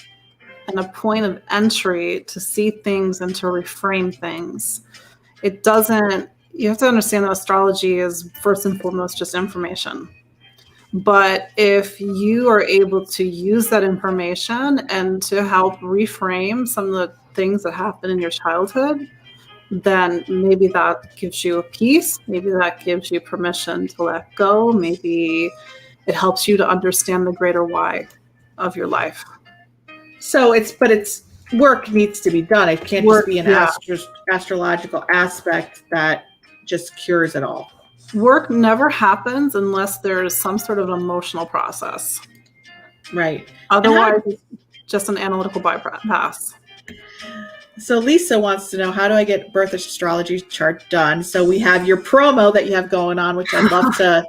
and a point of entry to see things and to reframe things. You have to understand that astrology is first and foremost just information. But if you are able to use that information and to help reframe some of the things that happen in your childhood, then maybe that gives you a peace. Maybe that gives you permission to let go. Maybe it helps you to understand the greater why of your life. So it's work needs to be done. It can't Work, just be an yeah. astrological aspect that just cures it all. Work never happens unless there's some sort of emotional process. Right. Otherwise, it's just an analytical bypass. So Lisa wants to know, how do I get birth astrology chart done? So we have your promo that you have going on, which I'd love to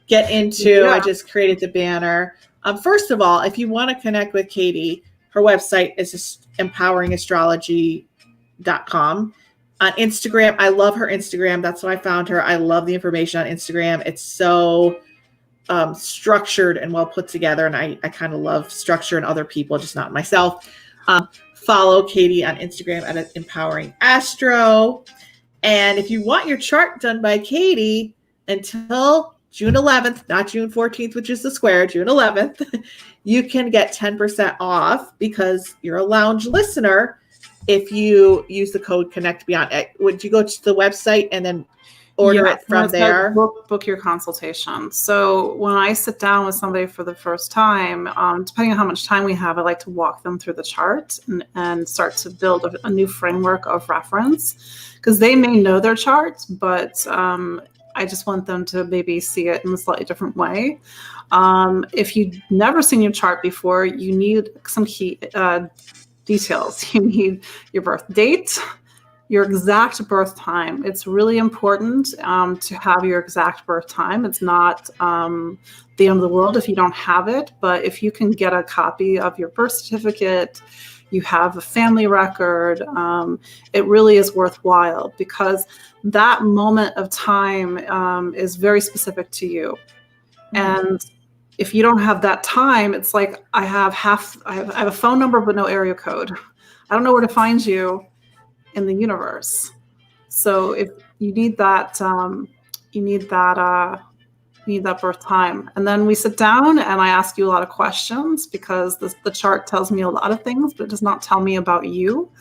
get into. Yeah. I just created the banner. First of all, if you want to connect with Katie, her website is empoweringastrology.com. On Instagram, I love her Instagram. That's how I found her. I love the information on Instagram. It's so structured and well put together. And I kind of love structure in other people, just not myself. Follow Katie on Instagram at Empowering Astro. And if you want your chart done by Katie until June 11th, not June 14th, which is the square, June 11th, you can get 10% off because you're a lounge listener if you use the code Connect Beyond. Would you go to the website and then order it from there? Book your consultation. So when I sit down with somebody for the first time, depending on how much time we have, I like to walk them through the chart and start to build a new framework of reference, because they may know their chart, but I just want them to maybe see it in a slightly different way. If you've never seen your chart before, you need some key details. You need your birth date, your exact birth time. It's really important to have your exact birth time. It's not the end of the world if you don't have it, but if you can get a copy of your birth certificate, you have a family record, it really is worthwhile, because that moment of time is very specific to you. And if you don't have that time, it's like I have a phone number but no area code. I don't know where to find you in the universe. So if you need that, you need that birth time. And then we sit down and I ask you a lot of questions, because the chart tells me a lot of things, but it does not tell me about you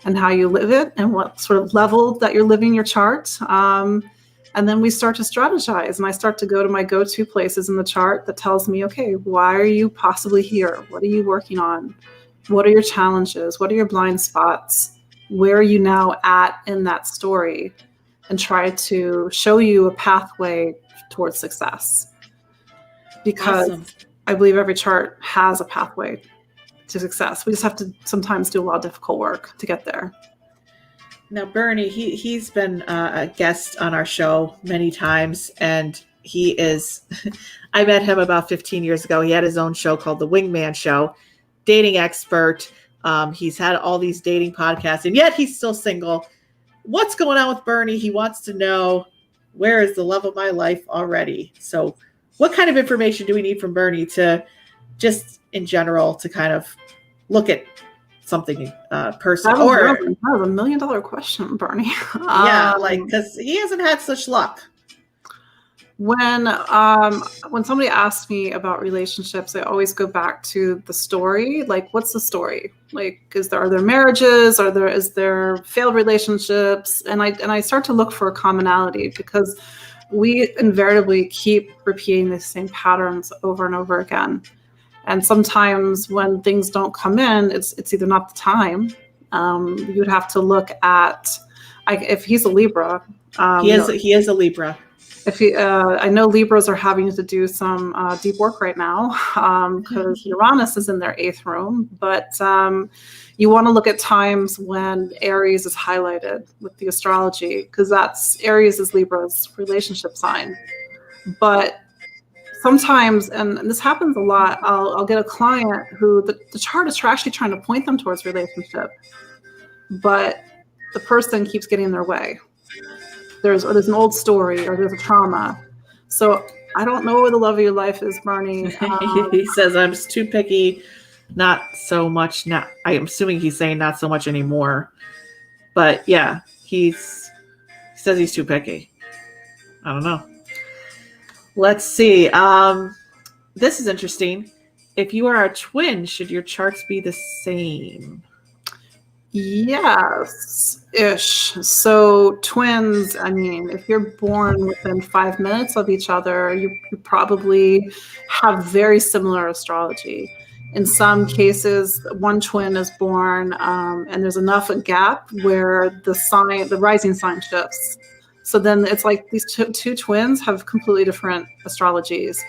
and how you live it and what sort of level that you're living your chart. And then we start to strategize, and I start to go to my go-to places in the chart that tells me, okay, why are you possibly here? What are you working on? What are your challenges? What are your blind spots? Where are you now at in that story? And try to show you a pathway towards success. Because Awesome. I believe every chart has a pathway to success. We just have to sometimes do a lot of difficult work to get there. Now, Bernie, he's been a guest on our show many times, and he is, I met him about 15 years ago. He had his own show called The Wingman Show, dating expert. He's had all these dating podcasts, and yet he's still single. What's going on with Bernie? He wants to know, where is the love of my life already? So what kind of information do we need from Bernie to just in general to kind of look at something personal? That was $1 million question, Bernie. Yeah, because he hasn't had such luck. When somebody asks me about relationships, I always go back to the story. Like, what's the story? Like, are there marriages? Is there failed relationships? And I start to look for a commonality, because we invariably keep repeating the same patterns over and over again. And sometimes when things don't come in, it's either not the time. You'd have to look at, if he's a Libra. He is a Libra. I know Libras are having to do some deep work right now, because Uranus is in their 8th room. But you want to look at times when Aries is highlighted with the astrology, because Aries is Libra's relationship sign. But sometimes, and this happens a lot, I'll get a client who the chart is actually trying to point them towards relationship, but the person keeps getting in their way. There's an old story, or there's a trauma. So I don't know where the love of your life is, Bernie. He says, I'm just too picky. Not so much now. I'm assuming he's saying not so much anymore. But yeah, he says he's too picky. I don't know. Let's see. This is interesting. If you are a twin, should your charts be the same? Yes-ish. So twins, I mean, if you're born within 5 minutes of each other, you probably have very similar astrology. In some cases, one twin is born, and there's enough a gap where the rising sign shifts. So then it's like these two twins have completely different astrologies.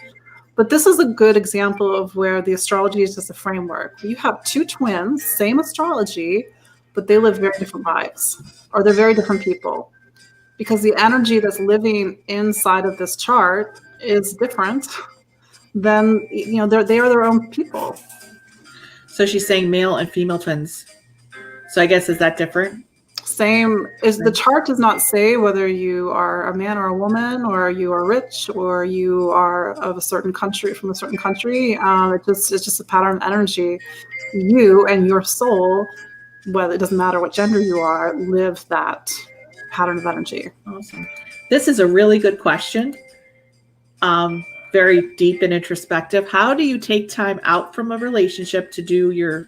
But this is a good example of where the astrology is just a framework. You have two twins, same astrology, but they live very different lives, or they're very different people. Because the energy that's living inside of this chart is different than, they are their own people. So she's saying male and female twins. So I guess, is that different? Same is the chart does not say whether you are a man or a woman, or you are rich, or you are of a certain country, from a certain country. It's just a pattern of energy. You and your soul, whether it doesn't matter what gender you are, live that pattern of energy. Awesome. This is a really good question. Very deep and introspective. How do you take time out from a relationship to do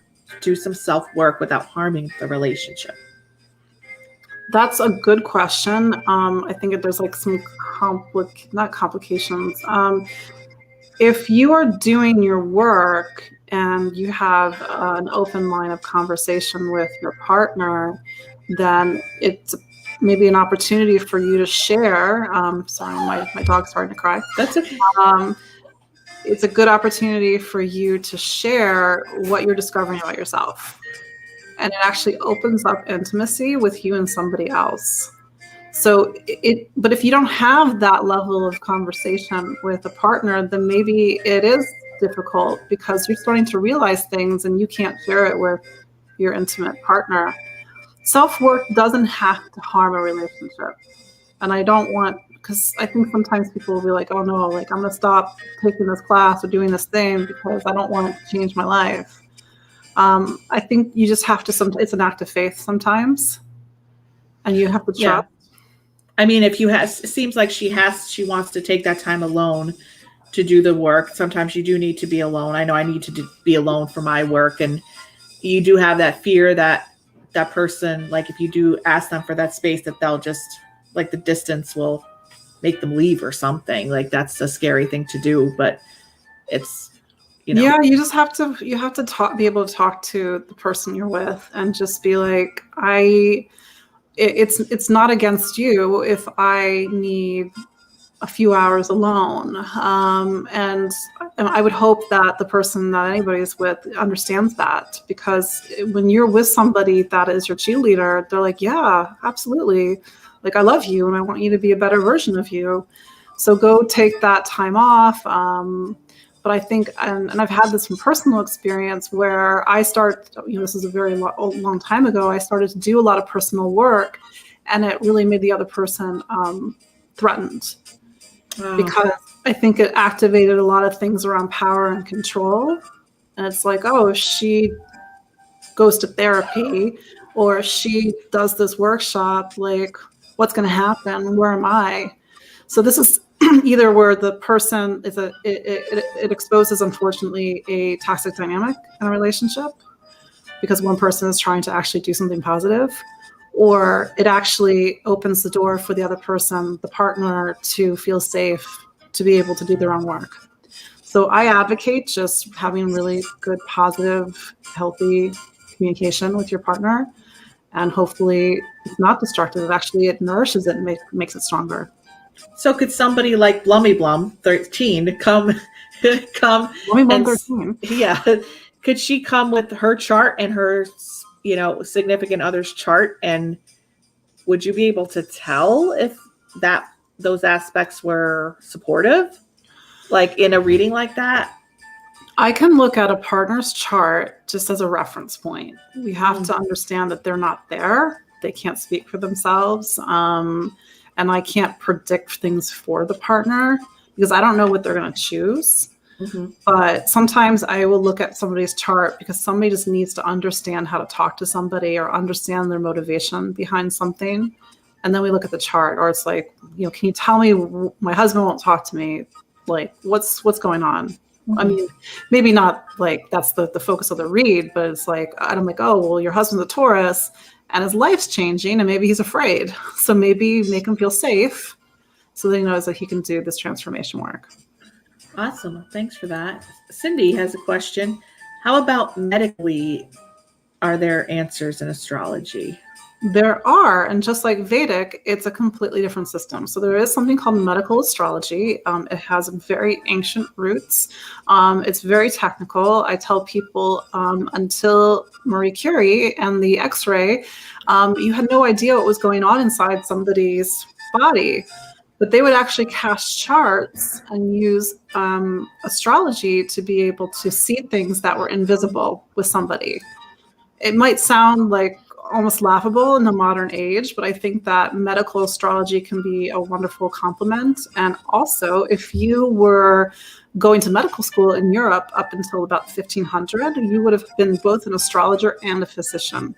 some self-work without harming the relationship? That's a good question. I think there's like some not complications. If you are doing your work and you have an open line of conversation with your partner, then it's maybe an opportunity for you to share. Sorry, my dog's starting to cry. That's okay. It's a good opportunity for you to share what you're discovering about yourself. And it actually opens up intimacy with you and somebody else. But if you don't have that level of conversation with a partner, then maybe it is difficult because you're starting to realize things and you can't share it with your intimate partner. Self-work doesn't have to harm a relationship. And I don't want, because I think sometimes people will be like, oh no, like I'm going to stop taking this class or doing this thing because I don't want to change my life. I think you just have to, it's an act of faith sometimes. And you have to trust. Yeah. I mean, it seems like she wants to take that time alone to do the work. Sometimes you do need to be alone. I know I need to be alone for my work. And you do have that fear that person, like if you do ask them for that space, that they'll just, like the distance will make them leave or something. Like that's a scary thing to do, but it's, Yeah, you just have to, be able to talk to the person you're with and just be like, it's not against you if I need a few hours alone. And I would hope that the person that anybody's with understands that, because when you're with somebody that is your cheerleader, they're like, yeah, absolutely. Like, I love you and I want you to be a better version of you. So go take that time off. But I think, and I've had this from personal experience where I this is a very long time ago, I started to do a lot of personal work and it really made the other person threatened. Because I think it activated a lot of things around power and control. And it's like, oh, if she goes to therapy or if she does this workshop, like what's going to happen? Where am I? So this is either where the person is it exposes, unfortunately, a toxic dynamic in a relationship because one person is trying to actually do something positive, or it actually opens the door for the other person, the partner, to feel safe, to be able to do their own work. So I advocate just having really good, positive, healthy communication with your partner. And hopefully it's not destructive. Actually, it nourishes it and makes it stronger. So could somebody like Blummy Blum 13 come Blummy Blum 13? Yeah. Could she come with her chart and her, significant other's chart? And would you be able to tell if those aspects were supportive, like in a reading like that? I can look at a partner's chart just as a reference point. We have to understand that they're not there. They can't speak for themselves. And I can't predict things for the partner because I don't know what they're going to choose. Mm-hmm. But sometimes I will look at somebody's chart because somebody just needs to understand how to talk to somebody or understand their motivation behind something. And then we look at the chart, or it's like, can you tell me my husband won't talk to me? Like, what's going on? Mm-hmm. I mean, maybe not like that's the focus of the read, but it's like, I'm like, oh, well, your husband's a Taurus and his life's changing and maybe he's afraid. So maybe make him feel safe so that he knows that he can do this transformation work. Awesome. Thanks for that. Cindy has a question. How about medically? Are there answers in astrology? There are, and just like Vedic, it's a completely different system. So there is something called medical astrology. It has very ancient roots. It's very technical. I tell people until Marie Curie and the X-ray, you had no idea what was going on inside somebody's body. But they would actually cast charts and use astrology to be able to see things that were invisible with somebody. It might sound like almost laughable in the modern age, but I think that medical astrology can be a wonderful complement. And also, if you were going to medical school in Europe up until about 1500, you would have been both an astrologer and a physician.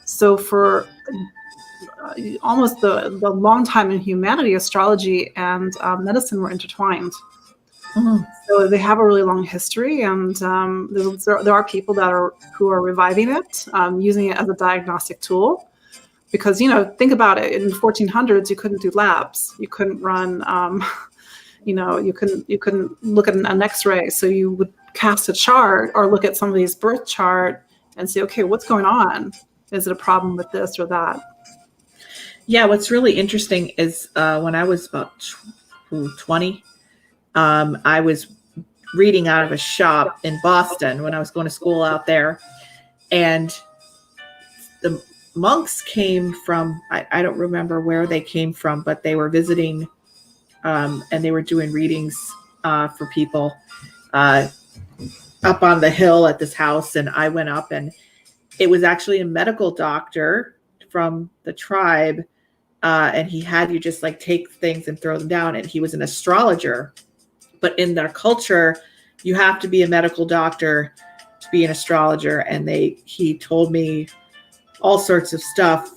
So for almost the long time in humanity, astrology and medicine were intertwined. Mm-hmm. So they have a really long history, and there are people who are reviving it, using it as a diagnostic tool. Because think about it. In the 1400s, you couldn't do labs. You couldn't run. You couldn't look at an X-ray. So you would cast a chart or look at somebody's birth chart and say, okay, what's going on? Is it a problem with this or that? Yeah, what's really interesting is when I was about 20, I was reading out of a shop in Boston when I was going to school out there. And the monks came from, I don't remember where they came from, but they were visiting and they were doing readings for people up on the hill at this house. And I went up, and it was actually a medical doctor from the tribe. And he had you just like take things and throw them down. And he was an astrologer. But in their culture, you have to be a medical doctor to be an astrologer. And he told me all sorts of stuff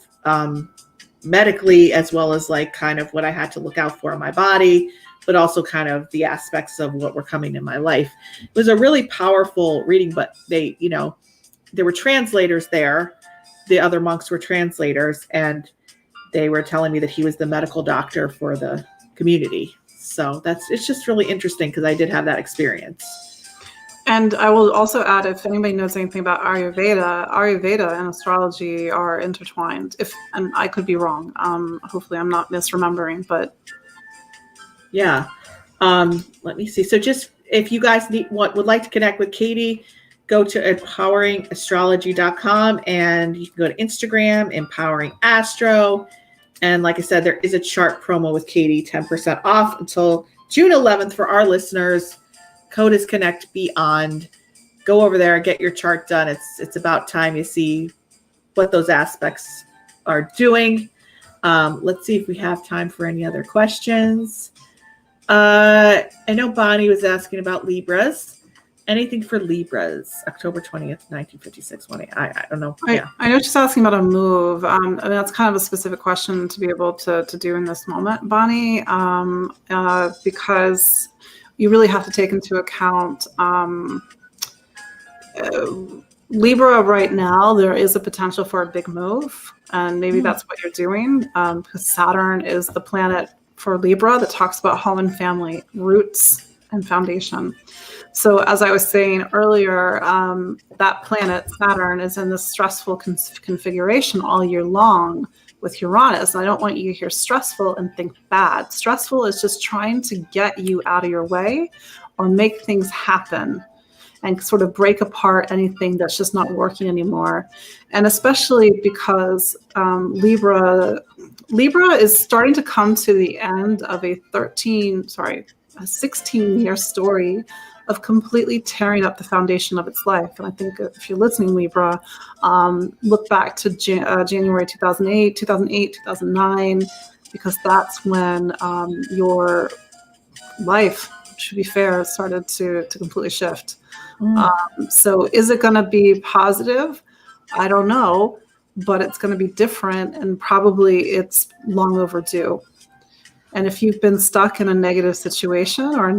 medically, as well as like kind of what I had to look out for in my body, but also kind of the aspects of what were coming in my life. It was a really powerful reading, but there were translators there. The other monks were translators, and they were telling me that he was the medical doctor for the community. So it's just really interesting because I did have that experience. And I will also add, if anybody knows anything about Ayurveda and astrology are intertwined. And I could be wrong. Hopefully I'm not misremembering, but. Yeah. Let me see. So just if you guys would like to connect with Katie, go to empoweringastrology.com, and you can go to Instagram, Empowering Astro. And like I said, there is a chart promo with Katie, 10% off until June 11th for our listeners. Code is Connect Beyond. Go over there and get your chart done. It's about time you see what those aspects are doing. Let's see if we have time for any other questions. I know Bonnie was asking about Libras. Anything for Libras, October 20th, 1956. I don't know. I know she's asking about a move. And that's kind of a specific question to be able to do in this moment, Bonnie, because you really have to take into account Libra right now. There is a potential for a big move, and maybe that's what you're doing, because Saturn is the planet for Libra that talks about home and family, roots and foundation. So as I was saying earlier, that planet, Saturn, is in this stressful configuration all year long with Uranus. And I don't want you to hear stressful and think bad. Stressful is just trying to get you out of your way or make things happen and sort of break apart anything that's just not working anymore. And especially because Libra is starting to come to the end of a 16-year story of completely tearing up the foundation of its life. And I think if you're listening, Libra, look back to January 2008, 2009, because that's when your life, to be fair, started to completely shift. So is it going to be positive? I don't know, but it's going to be different, and probably it's long overdue. And if you've been stuck in a negative situation or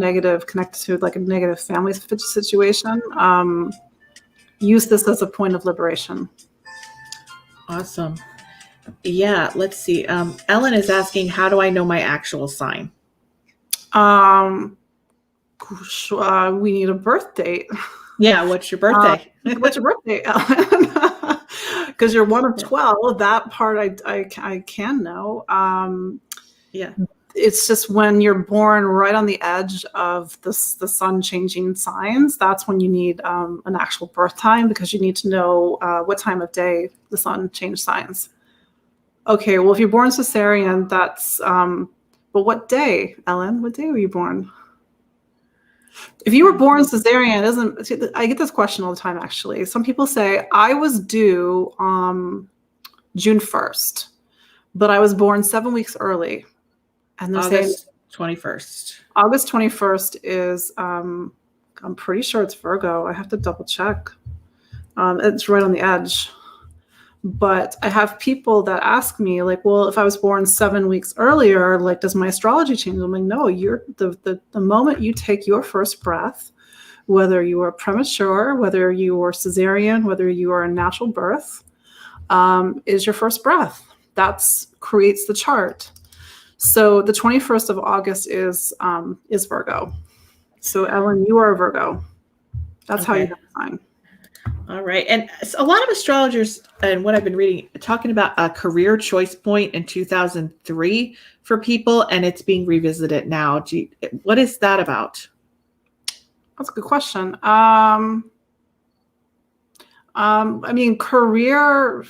connected to like a negative family situation, use this as a point of liberation. Awesome. Yeah, let's see. Ellen is asking, how do I know my actual sign? We need a birth date. Yeah, what's your birthday? What's your birthday, Ellen? Because you're one of 12. That part I can know. Yeah. It's just when you're born right on the edge of the sun changing signs, that's when you need an actual birth time, because you need to know what time of day the sun changed signs. Okay, well, if you're born cesarean, that's, but what day, Ellen? What day were you born? If you were born cesarean, I get this question all the time, actually. Some people say, I was due June 1st, but I was born 7 weeks early. And they're saying August 21st. August 21st is, I'm pretty sure it's Virgo. I have to double check. It's right on the edge. But I have people that ask me, like, well, if I was born 7 weeks earlier, like, does my astrology change? I'm like, no, you're the moment you take your first breath, whether you are premature, whether you are cesarean, whether you are a natural birth, is your first breath. That's creates the chart. So the 21st of August is Virgo. So Ellen, you are a Virgo. That's how you define. All right. And a lot of astrologers, and what I've been reading, talking about a career choice point in 2003 for people, and it's being revisited now. What is that about? That's a good question. I mean, career,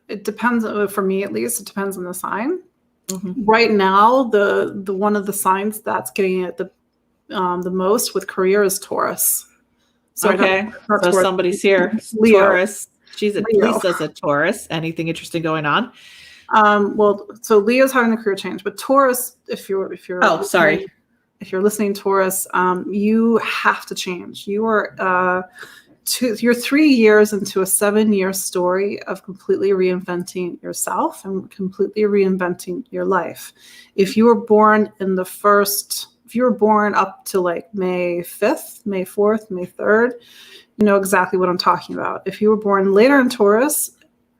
it depends, for me at least, it depends on the sign. Mm-hmm. Right now, the one of the signs that's getting it the most with career is Taurus. So okay, so somebody's here. Leo. Taurus. Lisa's a Taurus. Anything interesting going on? Well, so Leo's having a career change, but Taurus, if you're if you're listening, Taurus, you have to change. You are you're 3 years into a 7-year story of completely reinventing yourself and completely reinventing your life. If you were born if you were born up to like May 5th, May 4th, May 3rd, you know exactly what I'm talking about. If you were born later in Taurus,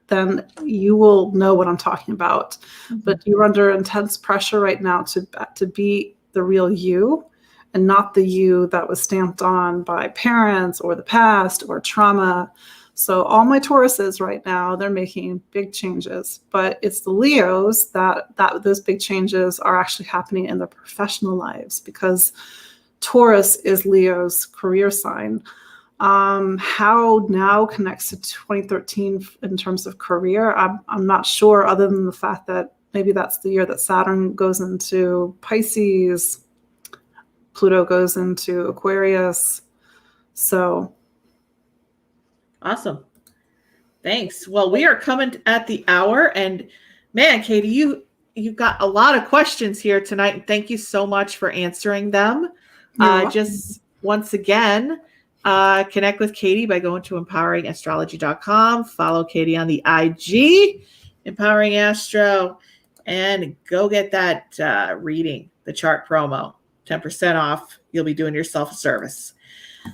then you will know what I'm talking about. Mm-hmm. But you're under intense pressure right now to be the real you, and not the you that was stamped on by parents or the past or trauma. So all my Tauruses right now, they're making big changes, but it's the Leos that those big changes are actually happening in their professional lives, because Taurus is Leo's career sign. How now connects to 2013 in terms of career, I'm not sure, other than the fact that maybe that's the year that Saturn goes into Pisces, Pluto goes into Aquarius. So awesome. Thanks. Well, we are coming at the hour, and man, Katie, you've got a lot of questions here tonight, and thank you so much for answering them. Just once again, connect with Katie by going to empoweringastrology.com. Follow Katie on the IG, Empowering Astro, and go get that reading, the chart promo. 10% off. You'll be doing yourself a service.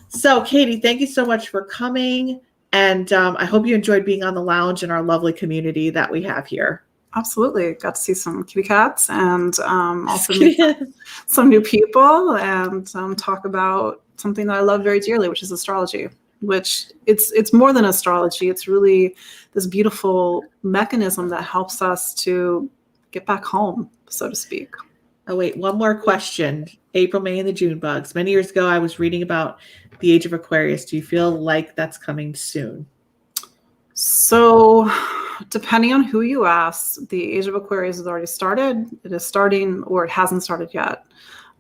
So, Katie, thank you so much for coming. And I hope you enjoyed being on the lounge and our lovely community that we have here. Absolutely. Got to see some kitty cats and also meet some new people and talk about something that I love very dearly, which is astrology, which it's more than astrology. It's really this beautiful mechanism that helps us to get back home, so to speak. Oh, wait, one more question. April, May, and the June bugs. Many years ago, I was reading about the Age of Aquarius. Do you feel like that's coming soon? So, depending on who you ask, the Age of Aquarius has already started. It is starting, or it hasn't started yet.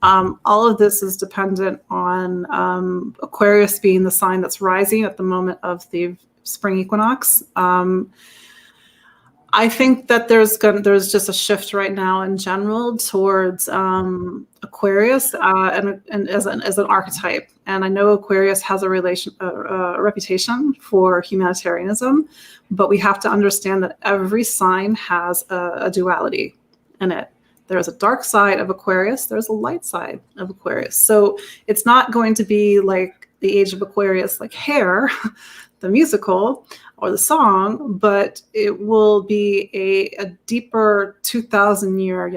All of this is dependent on Aquarius being the sign that's rising at the moment of the spring equinox. I think that there's just a shift right now in general towards Aquarius and as an archetype. And I know Aquarius has a reputation for humanitarianism, but we have to understand that every sign has a duality in it. There's a dark side of Aquarius. There's a light side of Aquarius. So it's not going to be like the Age of Aquarius, like Hair, the musical or the song, but it will be a deeper 2,000 year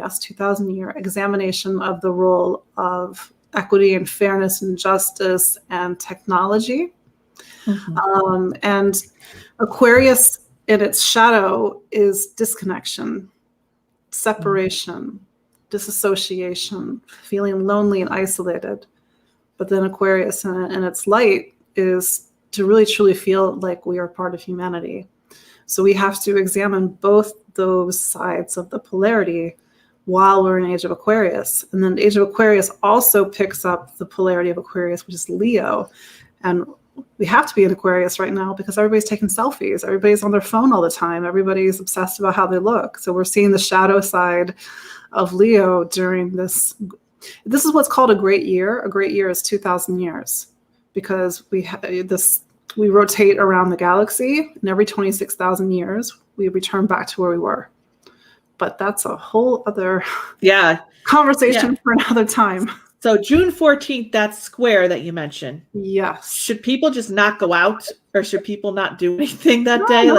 examination of the role of equity and fairness and justice and technology And Aquarius in its shadow is disconnection, separation, disassociation, feeling lonely and isolated. But then Aquarius in its light is to really truly feel like we are part of humanity. So we have to examine both those sides of the polarity while we're in Age of Aquarius. And then the Age of Aquarius also picks up the polarity of Aquarius, which is Leo. And we have to be in Aquarius right now because everybody's taking selfies. Everybody's on their phone all the time. Everybody's obsessed about how they look. So we're seeing the shadow side of Leo during this. This is what's called a great year. A great year is 2,000 years because we rotate around the galaxy, and every 26,000 years we return back to where we were. But that's a whole other conversation for another time. So June 14th, that square that you mentioned. Yes. Should people just not go out, or should people not do anything that day?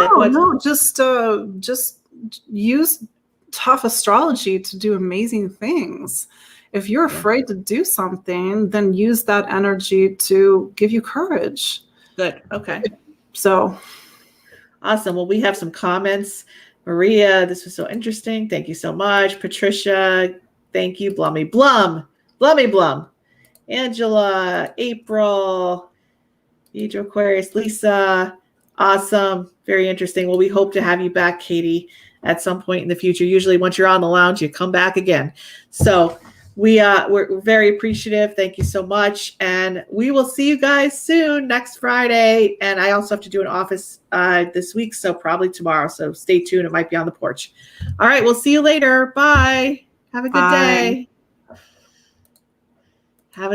Just use tough astrology to do amazing things. If you're afraid to do something, then use that energy to give you courage. Good. Okay. So awesome. Well, we have some comments. Maria, this was so interesting. Thank you so much. Patricia, thank you. Blummy Blum. Angela, April, Age of Aquarius, Lisa. Awesome. Very interesting. Well, we hope to have you back, Katie, at some point in the future. Usually once you're on the lounge, you come back again. So we're very appreciative. Thank you so much. And we will see you guys soon next Friday. And I also have to do an office this week, so probably tomorrow. So stay tuned. It might be on the porch. All right. We'll see you later. Bye. Have a good day. Have a